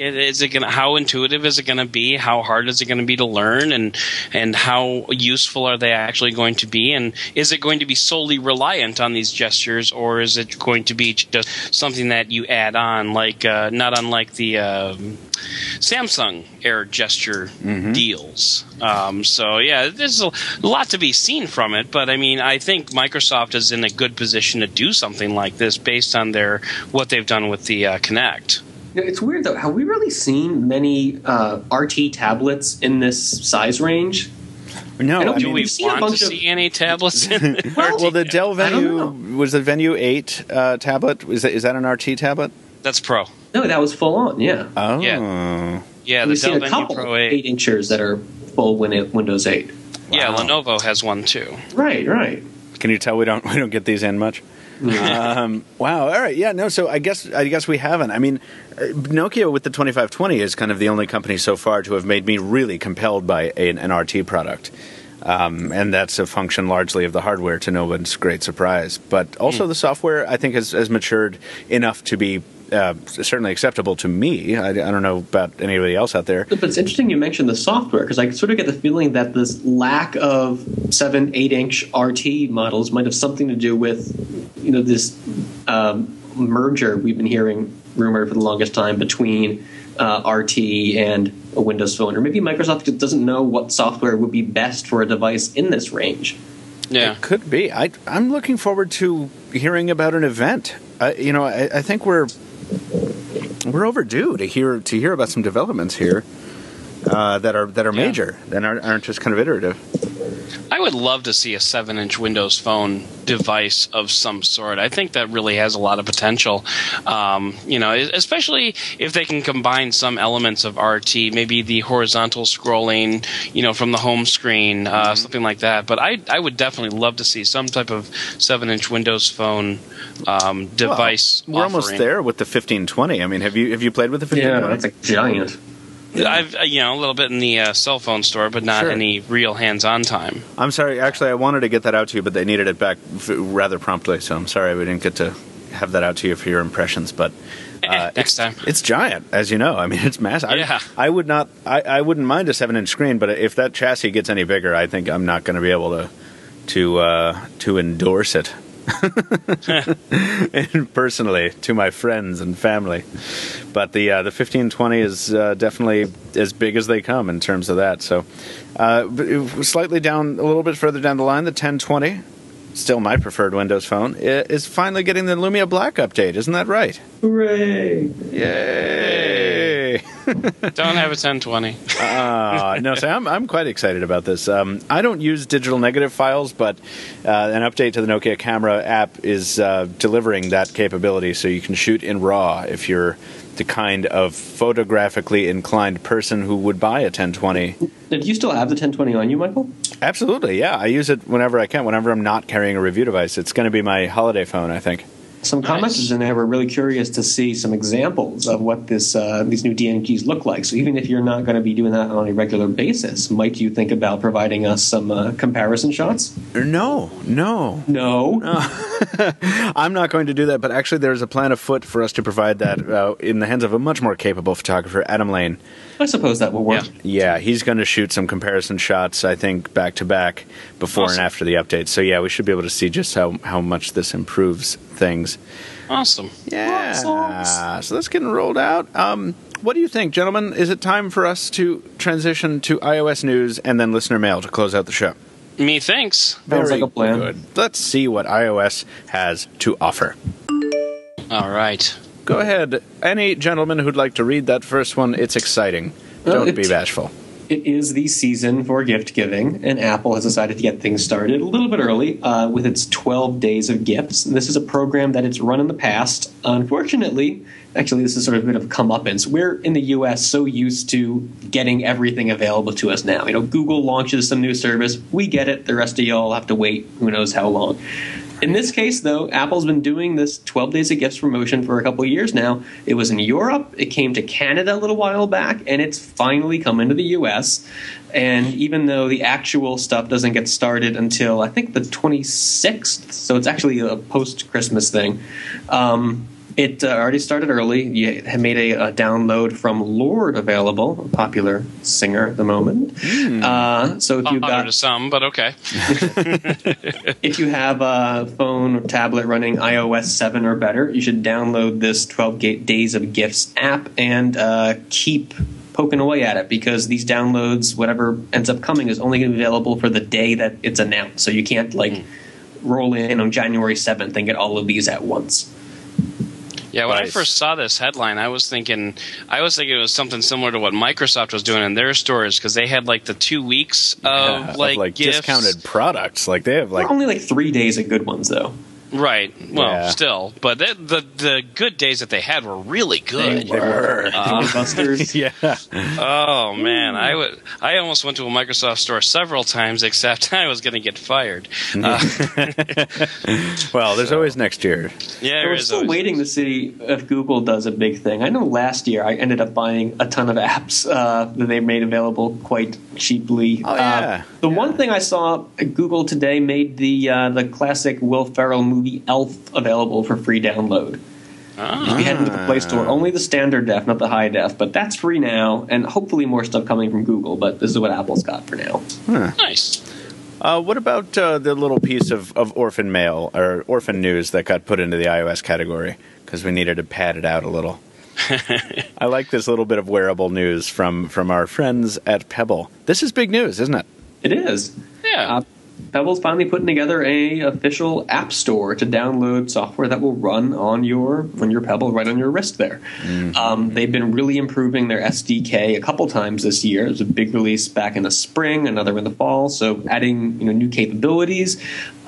how intuitive is it going to be? How hard is it going to be to learn? And how useful are they actually going to be, and is it going to be solely reliant on these gestures, or is it going to be just something that you add on, like not unlike the Samsung Air gesture deals? There's a lot to be seen from it, but I think Microsoft is in a good position to do something like this based on what they've done with the Kinect. It's weird though. Have we really seen many RT tablets in this size range? No, do we want to see any tablets in well, the Dell Venue was the Venue 8 tablet. Is that an RT tablet? That's Pro. No, that was full on. Yeah. Oh. Yeah. We've The Dell seen a Venue couple Pro 8 inchers that are full Windows 8. Yeah, Wow. Lenovo has one too. Right. Can you tell we don't get these in much? Wow. All right. Yeah. No. So I guess we haven't. Nokia with the 2520 is kind of the only company so far to have made me really compelled by an RT product, and that's a function largely of the hardware, to no one's great surprise. But also the software, I think, has matured enough to be certainly acceptable to me. I don't know about anybody else out there. But it's interesting you mentioned the software, because I sort of get the feeling that this lack of 7-8 inch RT models might have something to do with this merger we've been hearing rumored for the longest time between RT and a Windows Phone. Or maybe Microsoft just doesn't know what software would be best for a device in this range. Yeah. It could be. I'm looking forward to hearing about an event. I think we're overdue to hear about some developments here that are major, that aren't just kind of iterative. I would love to see a 7-inch Windows Phone device of some sort. I think that really has a lot of potential, especially if they can combine some elements of RT, maybe the horizontal scrolling, from the home screen, something like that. But I would definitely love to see some type of 7-inch Windows Phone device. We're almost there with the 1520. Have you played with the 1520? Yeah, that's a giant. I've a little bit in the cell phone store, but not any real hands-on time. I'm sorry. Actually, I wanted to get that out to you, but they needed it back rather promptly. So I'm sorry we didn't get to have that out to you for your impressions. But next time, it's giant, as you know. It's massive. Yeah. I wouldn't mind a 7-inch screen, but if that chassis gets any bigger, I think I'm not going to be able to endorse it. And personally, to my friends and family. But the 1520 is definitely as big as they come in terms of that. So slightly down, a little bit further down the line, the 1020, still my preferred Windows Phone, is finally getting the Lumia Black update. Isn't that right? Hooray! Yay! Don't have a 1020. No, so I'm quite excited about this. I don't use digital negative files, but an update to the Nokia camera app is delivering that capability, so you can shoot in RAW if you're the kind of photographically inclined person who would buy a 1020. Do you still have the 1020 on you, Michael? Absolutely, yeah. I use it whenever I can, whenever I'm not carrying a review device. It's going to be my holiday phone, I think. Some commenters in there were really curious to see some examples of what these new DNGs look like. So even if you're not going to be doing that on a regular basis, might you think about providing us some comparison shots? No. I'm not going to do that, but actually there's a plan afoot for us to provide that in the hands of a much more capable photographer, Adam Lane. I suppose that will work. Yeah, he's going to shoot some comparison shots, I think, back-to-back before and after the update. So, yeah, we should be able to see just how much this improves things. Awesome. Yeah. Awesome. So that's getting rolled out. What do you think, gentlemen? Is it time for us to transition to iOS news and then listener mail to close out the show? Methinks. Sounds like a plan. Good. Let's see what iOS has to offer. All right. Go ahead. Any gentleman who'd like to read that first one, it's exciting. Don't be bashful. It is the season for gift giving, and Apple has decided to get things started a little bit early with its 12 Days of Gifts. And this is a program that it's run in the past. Unfortunately, actually, this is sort of a bit of a comeuppance. We're in the U.S. so used to getting everything available to us now. Google launches some new service. We get it. The rest of y'all have to wait who knows how long. In this case, though, Apple's been doing this 12 Days of Gifts promotion for a couple of years now. It was in Europe, it came to Canada a little while back, and it's finally come into the U.S. And even though the actual stuff doesn't get started until, I think, the 26th, so it's actually a post-Christmas thing, it already started early. You had made a download from Lorde available, a popular singer at the moment. So if you've got to some, but okay. If you have a phone or tablet running iOS 7 or better, you should download this 12 Days of Gifts app and keep poking away at it, because these downloads, whatever ends up coming, is only going to be available for the day that it's announced. So you can't roll in on January 7th and get all of these at once. Yeah, when I first saw this headline, I was thinking it was something similar to what Microsoft was doing in their stores, because they had the 2 weeks of gifts. Discounted products. They have only 3 days of good ones though. Right. Well, still, but the good days that they had were really good. They were. Busters. Yeah. Oh man, I almost went to a Microsoft store several times, except I was going to get fired. Well, there's always next year. Yeah, we're still waiting to see if Google does a big thing. I know last year I ended up buying a ton of apps that they made available quite cheaply. Oh, yeah. The one thing I saw, Google today made the classic Will Ferrell movie Elf available for free download. If you head into the Play Store, only the standard def, not the high def, but that's free now, and hopefully more stuff coming from Google, but this is what Apple's got for now. Nice. What about the little piece of orphan mail or orphan news that got put into the iOS category, because we needed to pad it out a little? I like this little bit of wearable news from our friends at Pebble. This is big news, isn't it? It is. Yeah. Pebble's finally putting together a official app store to download software that will run on your Pebble, right on your wrist there. Mm-hmm. They've been really improving their SDK a couple times this year. There's a big release back in the spring, another in the fall, so adding new capabilities.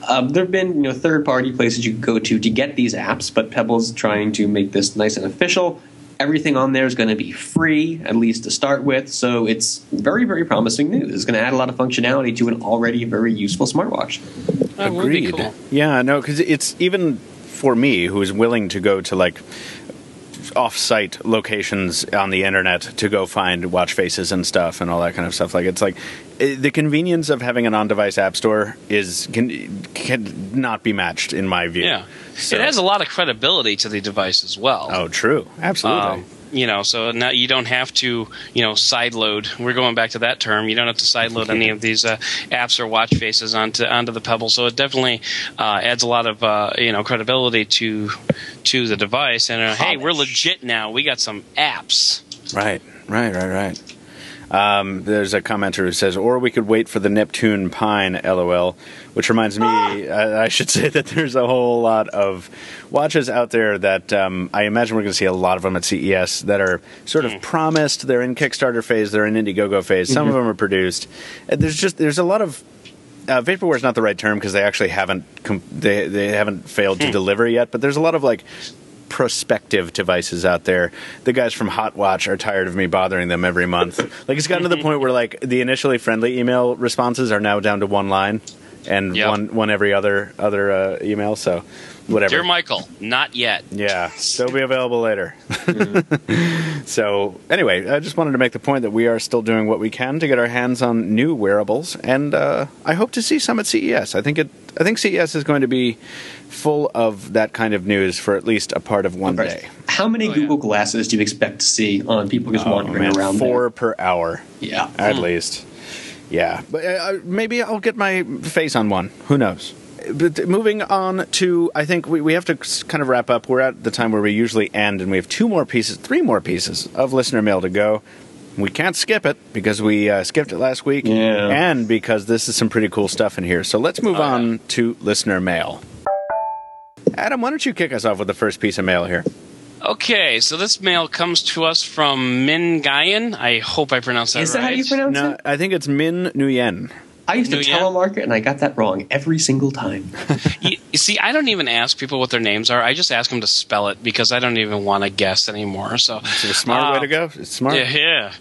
There have been third-party places you can go to get these apps, but Pebble's trying to make this nice and official. Everything on there is going to be free, at least to start with, so it's very, very promising news. It's going to add a lot of functionality to an already very useful smartwatch. That would be cool. Yeah, no, because it's even for me, who is willing to go to off-site locations on the internet to go find watch faces and stuff and all that kind of stuff. It's the convenience of having an on-device app store can not be matched in my view. Yeah, so. It has a lot of credibility to the device as well. Oh, true, absolutely. So now you don't have to, sideload. We're going back to that term. You don't have to sideload any of these apps or watch faces onto the Pebble. So it definitely adds a lot of credibility to the device. And hey, we're legit now. We got some apps. Right. There's a commenter who says, or we could wait for the Neptune Pine, LOL, which reminds me, I should say that there's a whole lot of watches out there that I imagine we're going to see a lot of them at CES that are sort of promised. They're in Kickstarter phase, they're in Indiegogo phase. Some of them are produced. There's a lot of vaporware is not the right term because they actually haven't they haven't failed to deliver yet, but there's a lot of prospective devices out there. The guys from Hotwatch are tired of me bothering them every month. It's gotten to the point where the initially friendly email responses are now down to one line and one every other email. So whatever. Dear Michael, not yet. Yeah, they'll be available later. So anyway, I just wanted to make the point that we are still doing what we can to get our hands on new wearables, and I hope to see some at CES. I think CES is going to be full of that kind of news for at least a part of one day. How many Google Glasses do you expect to see on people just wandering around 4 there? per hour. Yeah. At least. Yeah. But maybe I'll get my face on one. Who knows? But moving on to, I think we have to kind of wrap up. We're at the time where we usually end, and we have 3 more pieces of listener mail to go. We can't skip it because we skipped it last week, and because this is some pretty cool stuff in here. So let's move on to listener mail. Adam, why don't you kick us off with the first piece of mail here? Okay, so this mail comes to us from Min Guyan. I hope I pronounced that right. Is that how you pronounce it? I think it's Min Nguyen. I used to telemarket, and I got that wrong every single time. You see, I don't even ask people what their names are. I just ask them to spell it because I don't even want to guess anymore. So it's a smart way to go. It's smart. Yeah.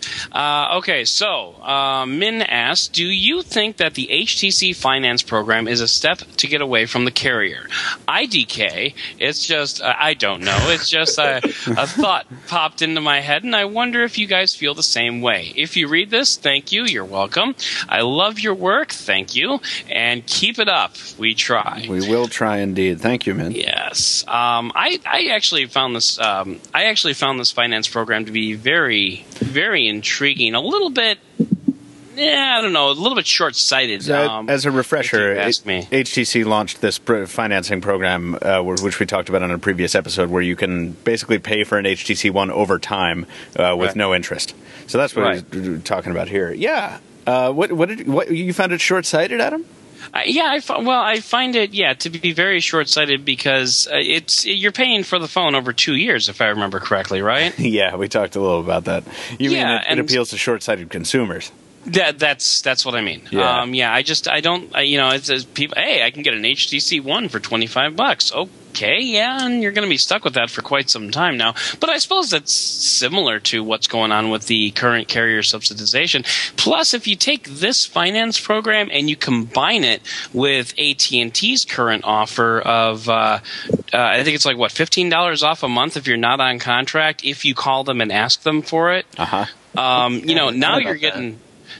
Okay, so Min asks, do you think that the HTC finance program is a step to get away from the carrier? IDK, it's just, I don't know. It's just a thought popped into my head, and I wonder if you guys feel the same way. If you read this, thank you. You're welcome. I love your work. Thank you, and keep it up. We try. We will try indeed. Thank you, man. Yes. I actually found this. This finance program to be very, very intriguing. A little bit. I don't know. A little bit short-sighted. As a refresher, ask me. HTC launched this financing program, which we talked about on a previous episode, where you can basically pay for an HTC One over time with no interest. So that's what we're talking about here. Yeah. What you found it short-sighted, Adam? I find it to be very short-sighted because you're paying for the phone over 2 years, if I remember correctly, right? Yeah, we talked a little about that. You mean it appeals to short-sighted consumers? That's what I mean. Yeah. It says people, hey, I can get an HTC One for $25. Okay, yeah, and you're going to be stuck with that for quite some time now. But I suppose that's similar to what's going on with the current carrier subsidization. Plus, if you take this finance program and you combine it with AT&T's current offer of, I think it's like, $15 off a month if you're not on contract, if you call them and ask them for it.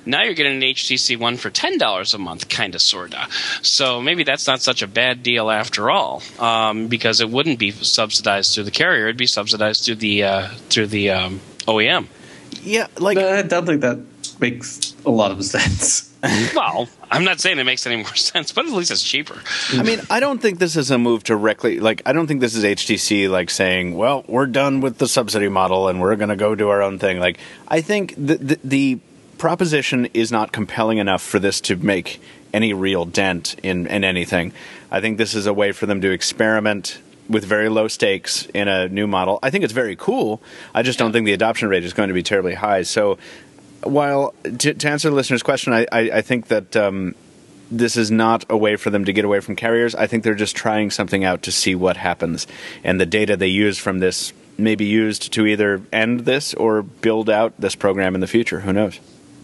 Now you're getting an HTC One for $10 a month, kind of, sorta. So maybe that's not such a bad deal after all, because it wouldn't be subsidized through the carrier; it'd be subsidized through the OEM. Yeah, I don't think that makes a lot of sense. Well, I'm not saying it makes any more sense, but at least it's cheaper. I mean, I don't think this is a move directly. I don't think this is HTC saying, "Well, we're done with the subsidy model and we're going to go do our own thing." I think the proposition is not compelling enough for this to make any real dent in anything. I think this is a way for them to experiment with very low stakes in a new model. I think it's very cool. I just don't think the adoption rate is going to be terribly high. So while, to answer the listener's question, I think that this is not a way for them to get away from carriers. I think they're just trying something out to see what happens. And the data they use from this may be used to either end this or build out this program in the future. Who knows?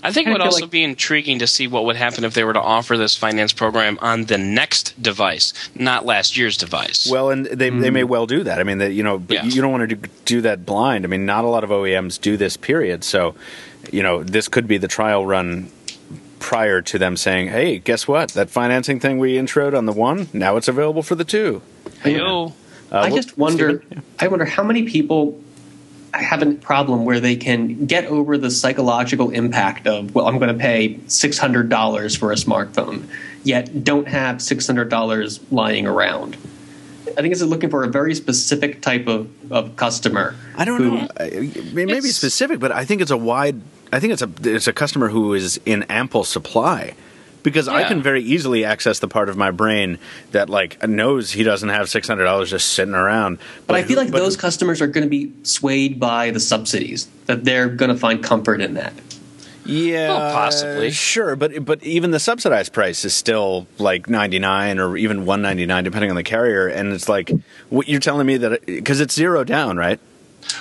I think it would also be intriguing to see what would happen if they were to offer this finance program on the next device, not last year's device. Well, and they may well do that. I mean, but you don't want to do that blind. I mean, not a lot of OEMs do this, period. So, this could be the trial run prior to them saying, hey, guess what? That financing thing we introed on the One, now it's available for the Two. Hey-o. I just wonder, how many people have a problem where they can get over the psychological impact of, I'm going to pay $600 for a smartphone, yet don't have $600 lying around. I think it's looking for a very specific type of customer. I don't know. It may be specific, but I think it's it's a customer who is in ample supply. Because I can very easily access the part of my brain that knows he doesn't have $600 just sitting around. But I feel like those customers are going to be swayed by the subsidies, that they're going to find comfort in that. Yeah, well, possibly. Sure, but even the subsidized price is still $99 or even $199 depending on the carrier, and it's what you're telling me that because it's zero down, right?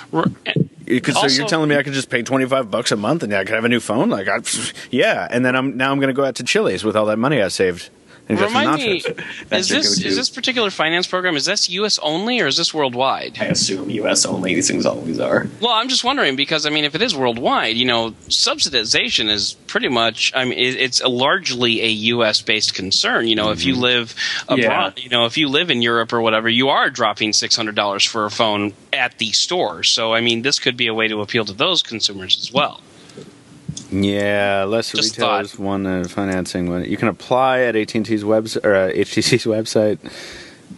So you're telling me I could just pay $25 a month and I could have a new phone? And then I'm going to go out to Chili's with all that money I saved. Remind me, is this particular finance program, is this U.S. only or is this worldwide? I assume U.S. only. These things always are. Well, I'm just wondering because, if it is worldwide, subsidization is pretty much, it's largely a U.S.-based concern. If you live abroad, if you live in Europe or whatever, you are dropping $600 for a phone at the store. So, this could be a way to appeal to those consumers as well. Yeah, less retailers want financing. You can apply at AT&T's HTC's website.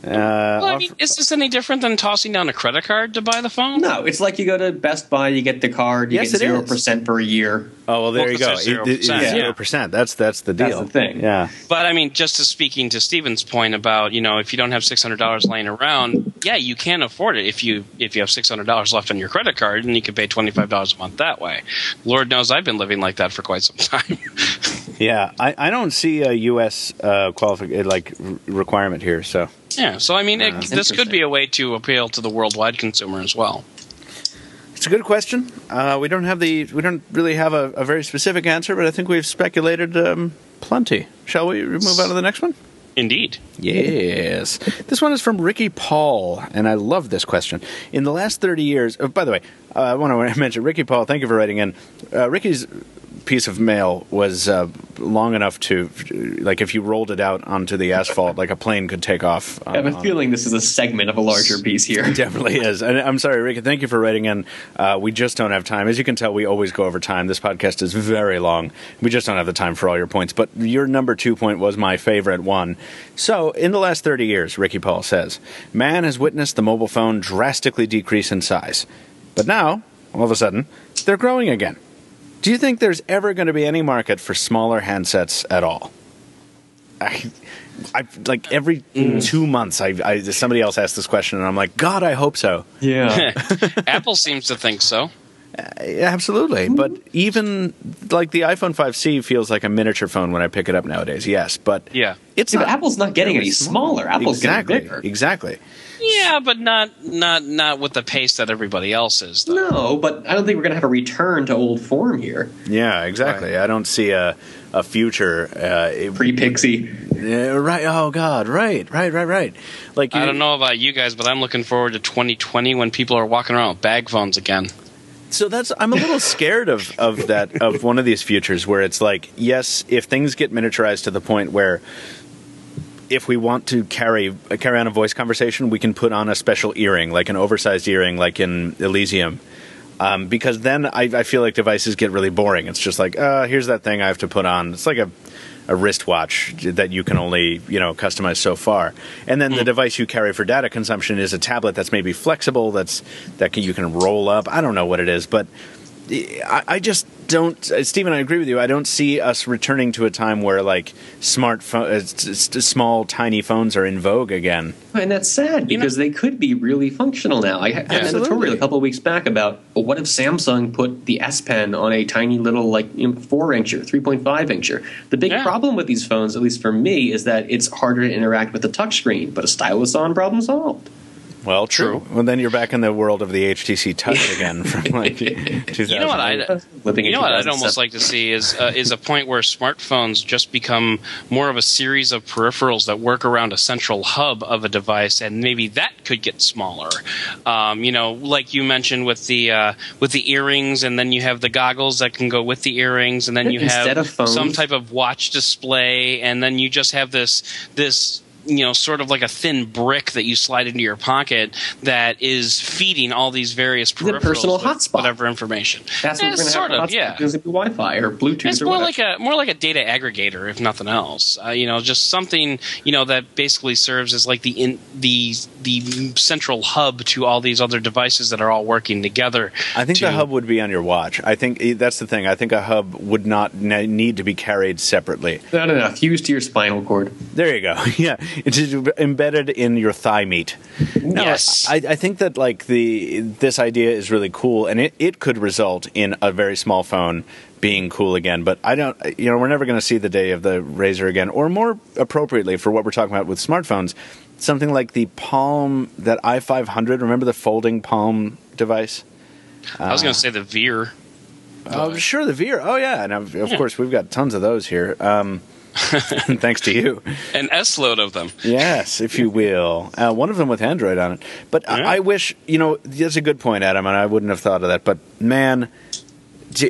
Well, I mean, is this any different than tossing down a credit card to buy the phone? No, it's like you go to Best Buy, you get the card, you Yes, get it 0% for a year. Oh, well, there you go. 'cause It's there's 0%. 0%. That's the deal. That's the thing. Yeah. But I mean, just to speaking to Stephen's point about, if you don't have $600 laying around, yeah, you can afford it if you have $600 left on your credit card, and you can pay $25 a month that way. Lord knows I've been living like that for quite some time. Yeah, I don't see a U.S. requirement here, so. Yeah, so I mean, this could be a way to appeal to the worldwide consumer as well. It's a good question. We don't really have a very specific answer, but I think we've speculated plenty. Shall we move on to the next one? Indeed. Yes. This one is from Ricky Paul, and I love this question. In the last 30 years, by the way, I want to mention Ricky Paul, thank you for writing in. Ricky's piece of mail was long enough to, like, if you rolled it out onto the asphalt, like a plane could take off. I have a feeling this is a segment of a larger piece here. It definitely is. And I'm sorry, Ricky, thank you for writing in. We just don't have time. As you can tell, we always go over time. This podcast is very long. We just don't have the time for all your points. But your number 2 point was my favorite one. So, in the last 30 years, Ricky Paul says, man has witnessed the mobile phone drastically decrease in size. But now, all of a sudden, they're growing again. Do you think there's ever going to be any market for smaller handsets at all? I like every 2 months, somebody else asks this question, and I'm like, God, I hope so. Yeah. Apple seems to think so. Absolutely. But even like the iPhone 5C feels like a miniature phone when I pick it up nowadays. Yes, but Yeah. it's But not Apple's not getting any smaller. Apple's exactly, getting bigger. Exactly. Yeah, but not with the pace that everybody else is, though. No, but I don't think we're going to have a return to old form here. Yeah, exactly. Right. I don't see a future Pre-Pixie. Right. Oh God. Right. Like I don't know about you guys, but I'm looking forward to 2020 when people are walking around with bag phones again. So I'm a little scared of that, of one of these futures where it's like, yes, if things get miniaturized to the point where if we want to carry on a voice conversation, we can put on a special earring, like an oversized earring, like in Elysium. Because then I feel like devices get really boring. It's just like, here's that thing I have to put on. It's like a wristwatch that you can only, customize so far. And then the device you carry for data consumption is a tablet that's maybe flexible, you can roll up. I don't know what it is, but I just don't, Stephen, I agree with you. I don't see us returning to a time where like small, tiny phones are in vogue again. And that's sad because they could be really functional now. I had an editorial a couple of weeks back about what if Samsung put the S Pen on a tiny little 4-incher, 3.5-incher. The big problem with these phones, at least for me, is that it's harder to interact with the touchscreen, but a stylus on, problem solved. Well, true. Well, then you're back in the world of the HTC Touch again from 2000. You know what I'd almost like to see is a point where smartphones just become more of a series of peripherals that work around a central hub of a device, and maybe that could get smaller. Like you mentioned with the earrings, and then you have the goggles that can go with the earrings, and then you have some type of watch display, and then you just have this sort of like a thin brick that you slide into your pocket that is feeding all these various peripherals, the personal hotspot, whatever information. That's what we're going to have. Yeah, it's Wi-Fi or Bluetooth. It's more like a data aggregator, if nothing else. Just something that basically serves as like the central hub to all these other devices that are all working together. I think the hub would be on your watch. I think that's the thing. I think a hub would not need to be carried separately. No. Fused to your spinal cord. There you go. Yeah. It's embedded in your thigh meat. Now, yes, I think that this idea is really cool, and it could result in a very small phone being cool again. But I don't. We're never going to see the day of the Razr again, or more appropriately for what we're talking about with smartphones, something like the Palm, that i500. Remember the folding Palm device? I was going to say the Veer. Oh, sure, the Veer. Oh, yeah, and of course we've got tons of those here. Thanks to you. An S-load of them. Yes, if you will. One of them with Android on it. But I wish, that's a good point, Adam, and I wouldn't have thought of that. But, man,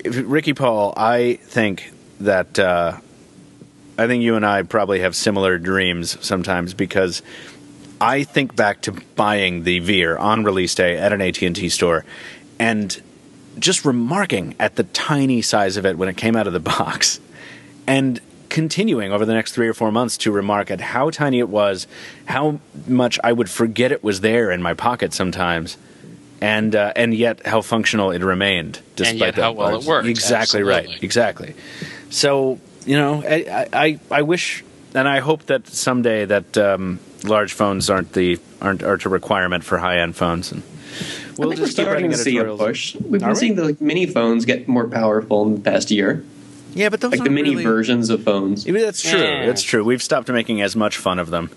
Ricky Paul, I think that I think you and I probably have similar dreams sometimes, because I think back to buying the Veer on release day at an AT&T store and just remarking at the tiny size of it when it came out of the box. And continuing over the next 3 or 4 months to remark at how tiny it was, how much I would forget it was there in my pocket sometimes, and yet how functional it remained, despite and yet how well it worked. Exactly. Absolutely. Right. Exactly. So I wish, and I hope that someday that large phones aren't a requirement for high-end phones. And I think we're starting to see a push. We've been seeing the mini phones get more powerful in the past year. Yeah, but those like the mini versions of phones. Maybe that's true. Yeah. That's true. We've stopped making as much fun of them.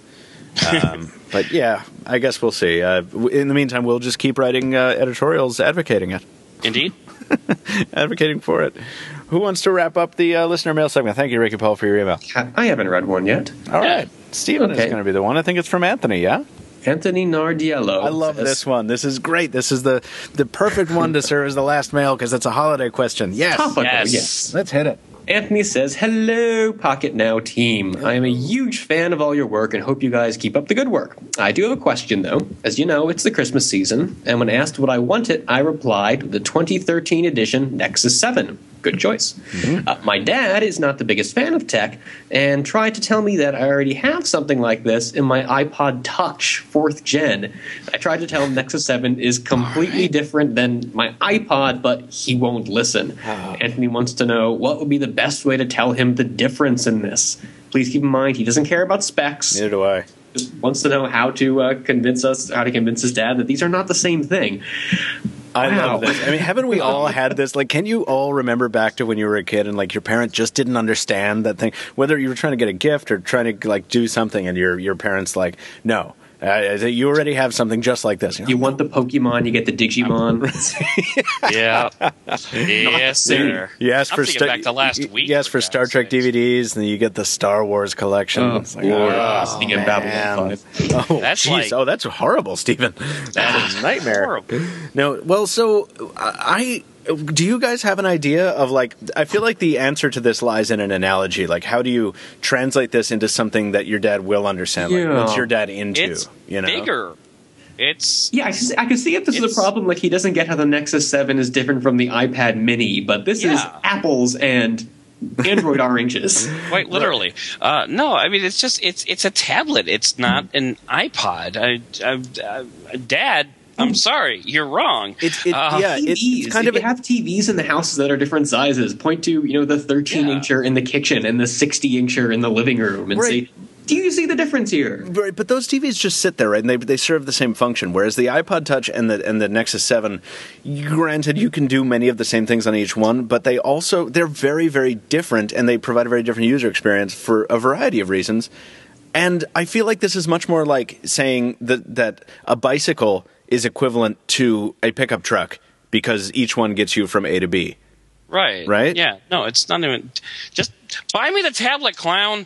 But yeah, I guess we'll see. In the meantime, we'll just keep writing editorials advocating it. Indeed. Advocating for it. Who wants to wrap up the listener mail segment? Thank you, Ricky Paul, for your email. I haven't read one yet. All right. Stephen is going to be the one. I think it's from Anthony, yeah? Anthony Nardiello. I love this one. This is great. This is the perfect one to serve as the last mail because it's a holiday question. Yes. Topical, yes. Let's hit it. Anthony says, "Hello, Pocketnow team. I am a huge fan of all your work and hope you guys keep up the good work. I do have a question, though. As you know, it's the Christmas season, and when asked what I wanted, I replied, the 2013 edition Nexus 7. Good choice. Mm-hmm. My dad is not the biggest fan of tech and tried to tell me that I already have something like this in my iPod Touch 4th gen. I tried to tell him Nexus 7 is completely different than my iPod, but he won't listen. Anthony wants to know what would be the best way to tell him the difference in this. Please keep in mind he doesn't care about specs. Neither do I. Just wants to know how to convince his dad that these are not the same thing. I love this. I mean, haven't we all had this? Like, can you all remember back to when you were a kid and, like, your parent just didn't understand that thing? Whether you were trying to get a gift or trying to, like, do something and your parents, like, no. You already have something just like this. You want the Pokemon, you get the Digimon. Yeah. Yes, sir. Yes, I'm thinking back to last week. Yes, for Star Trek DVDs, and then you get the Star Wars collection. Oh, it's like, speaking of Babylon 5. Oh, That's geez. like- That's horrible, Stephen. That is a nightmare. Horrible. No, well, so do you guys have an idea of, like, I feel like the answer to this lies in an analogy. Like, how do you translate this into something that your dad will understand? Like, Yeah. what's your dad into? It's you know? bigger. It's Yeah, I can see if this is a problem. Like, he doesn't get how the Nexus 7 is different from the iPad Mini, but this is apples and Android oranges. quite literally. No, I mean it's just it's a tablet. It's not an iPod. Dad, I'm sorry, you're wrong. It's TVs. kind if of you have TVs in the house that are different sizes, point to the 13-incher in the kitchen and the 60-incher in the living room, and say, "Do you see the difference here?" Right, but those TVs just sit there, right? And they serve the same function. Whereas the iPod Touch and the Nexus 7, granted, you can do many of the same things on each one, but they're very, very different, and they provide a very different user experience for a variety of reasons. And I feel like this is much more like saying that a bicycle is equivalent to a pickup truck because each one gets you from A to B. Right. Right? Yeah. No, it's not even. Just buy me the tablet, clown.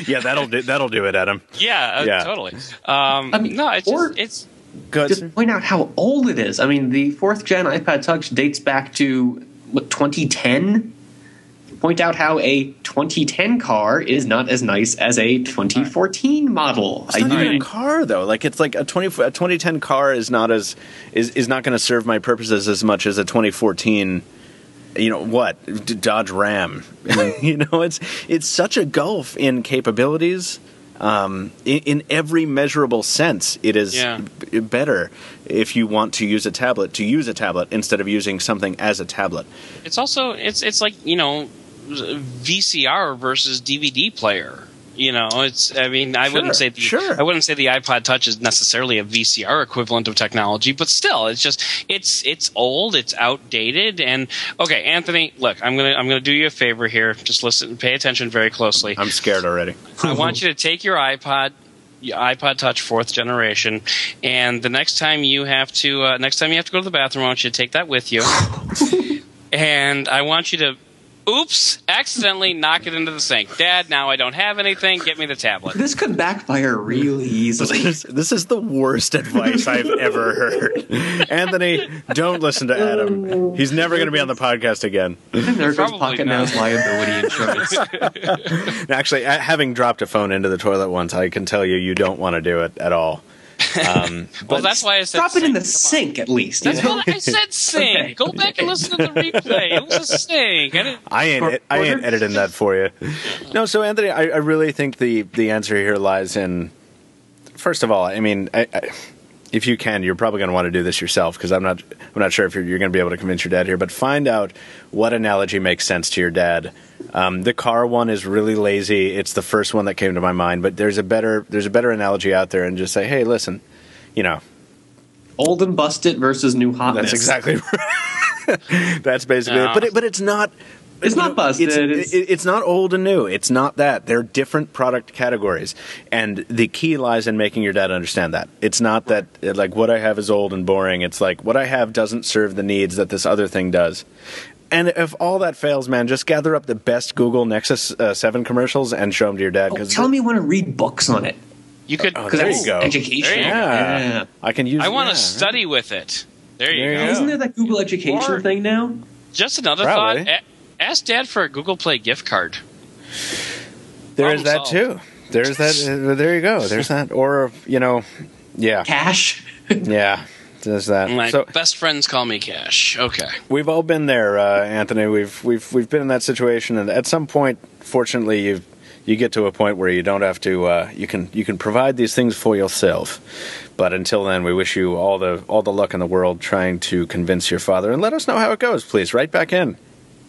Yeah, that'll do it, Adam. Yeah. Totally. No, it's Good. Just point out how old it is. I mean, the 4th gen iPad Touch dates back to 2010. Point out how a 2010 car is not as nice as a 2014 model. It's not even a car, though. Like, it's like a 2010 car is not going to serve my purposes as much as a 2014. Dodge Ram. It's such a gulf in capabilities. In every measurable sense, it is better if you want to use a tablet instead of using something as a tablet. It's also it's like VCR versus DVD player. I wouldn't say the iPod Touch is necessarily a VCR equivalent of technology, but still, it's old, it's outdated, and okay, Anthony, look, I'm gonna do you a favor here. Just listen, pay attention very closely. I'm scared already. I want you to take your iPod Touch 4th generation, and the next time you have to go to the bathroom, I want you to take that with you, and I want you to. Oops, accidentally knock it into the sink. Dad, now I don't have anything. Get me the tablet. This could backfire really easily. This is the worst advice I've ever heard. Anthony, don't listen to Adam. He's never going to be on the podcast again. And there goes Pocketnow's liability insurance. Actually, having dropped a phone into the toilet once, I can tell you don't want to do it at all. Well, that's why I said drop it in the sink. sink at least. That's what I said. Sink. Okay. Go back and listen to the replay. It was a sink. I ain't editing that for you. No, so Anthony, I really think the answer here lies in. First of all, I mean, if you can, you're probably going to want to do this yourself because I'm not sure if you're going to be able to convince your dad here. But find out what analogy makes sense to your dad. The car one is really lazy. It's the first one that came to my mind. But there's a better analogy out there, and just say, hey, listen, old and busted versus new hotness. That's exactly right. That's basically it. But it's not. It's not busted. It's not old and new. It's not that. They're different product categories. And the key lies in making your dad understand that. It's not that, like, what I have is old and boring. It's like, what I have doesn't serve the needs that this other thing does. And if all that fails, man, just gather up the best Google Nexus 7 commercials and show them to your dad. Tell me when to read books on it. You could. There you go. Education. Yeah. I can use. I want to study with it. There you go. Isn't there that Google Education thing now? Just another thought. Ask Dad for a Google Play gift card. There is that too. There's that. There you go. There's that. Or yeah. Cash. Yeah. There's that. My best friends call me Cash. Okay. We've all been there, Anthony. We've been in that situation, and at some point, fortunately, you get to a point where you don't have to. You can provide these things for yourself. But until then, we wish you all the luck in the world trying to convince your father, and let us know how it goes, please. Write back in.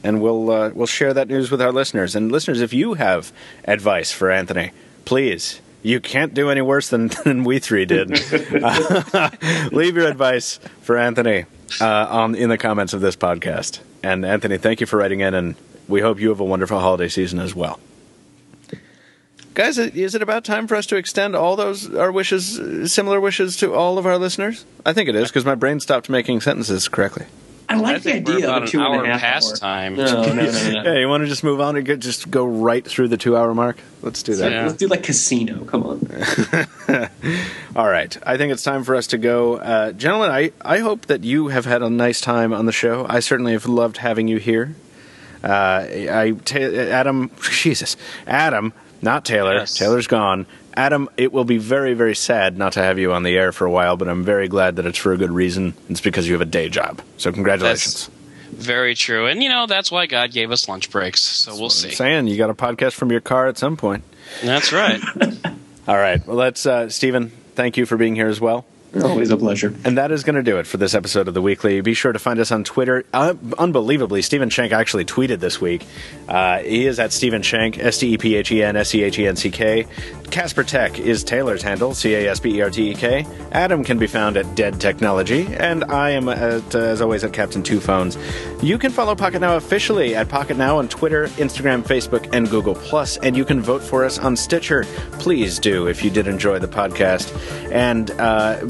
And we'll share that news with our listeners. And listeners, if you have advice for Anthony, please, you can't do any worse than we three did. Leave your advice for Anthony in the comments of this podcast. And Anthony, thank you for writing in, and we hope you have a wonderful holiday season as well. Guys, is it about time for us to extend all our wishes, similar wishes, to all of our listeners? I think it is, because my brain stopped making sentences correctly. I like the idea of a 2.5 hour time. No. Yeah, you want to just move on and just go right through the 2 hour mark? Let's do that. Yeah. Let's do like Casino. Come on. All right. I think it's time for us to go. Gentlemen, I hope that you have had a nice time on the show. I certainly have loved having you here. Adam, not Taylor. Yes. Taylor's gone. Adam, it will be very, very sad not to have you on the air for a while, but I'm very glad that it's for a good reason. It's because you have a day job. So congratulations. That's very true. And, that's why God gave us lunch breaks. So we'll see. I'm saying you got a podcast from your car at some point. That's right. All right. Well, let's, Stephen, thank you for being here as well. Always a pleasure. And that is going to do it for this episode of The Weekly. Be sure to find us on Twitter. Unbelievably, Stephen Schenck actually tweeted this week. He is at Stephen Schenck, StephenSchenck. Casper Tech is Taylor's handle, CASPERTEK. Adam can be found at Dead Technology. And I am, as always, at Captain Two Phones. You can follow Pocketnow officially at Pocketnow on Twitter, Instagram, Facebook, and Google+. And you can vote for us on Stitcher. Please do if you did enjoy the podcast. And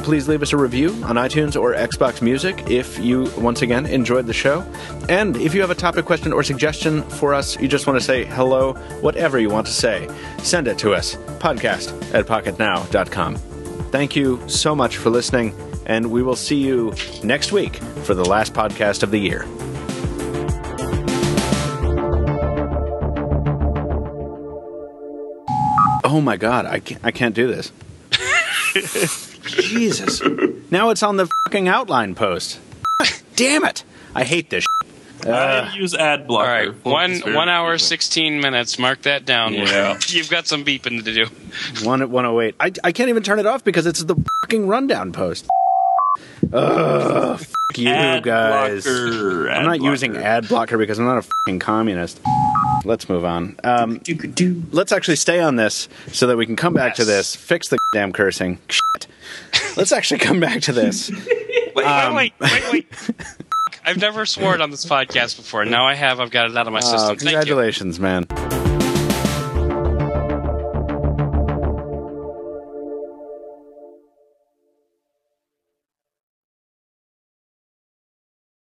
please leave us a review on iTunes or Xbox Music if you, once again, enjoyed the show. And if you have a topic, question, or suggestion for us, you just want to say hello, whatever you want to say, send it to us, podcast@pocketnow.com. Thank you so much for listening, and we will see you next week for the last podcast of the year. Oh my God, I can't do this. Jesus. Now it's on the fucking outline post. Damn it. I hate this shit. I use ad blocker. All right, 1 hour, 16 minutes. Mark that down. Yeah. You've got some beeping to do. 1:08. I can't even turn it off because it's the fucking rundown post. Ugh, fuck you Ad guys. blocker, I'm not using ad blocker because I'm not a fucking communist. Let's move on. Let's actually stay on this so that we can come back to this, fix the damn cursing. Shit. Let's actually come back to this. Wait. I've never sworn on this podcast before. Now I have. I've got it out of my system. Congratulations, man.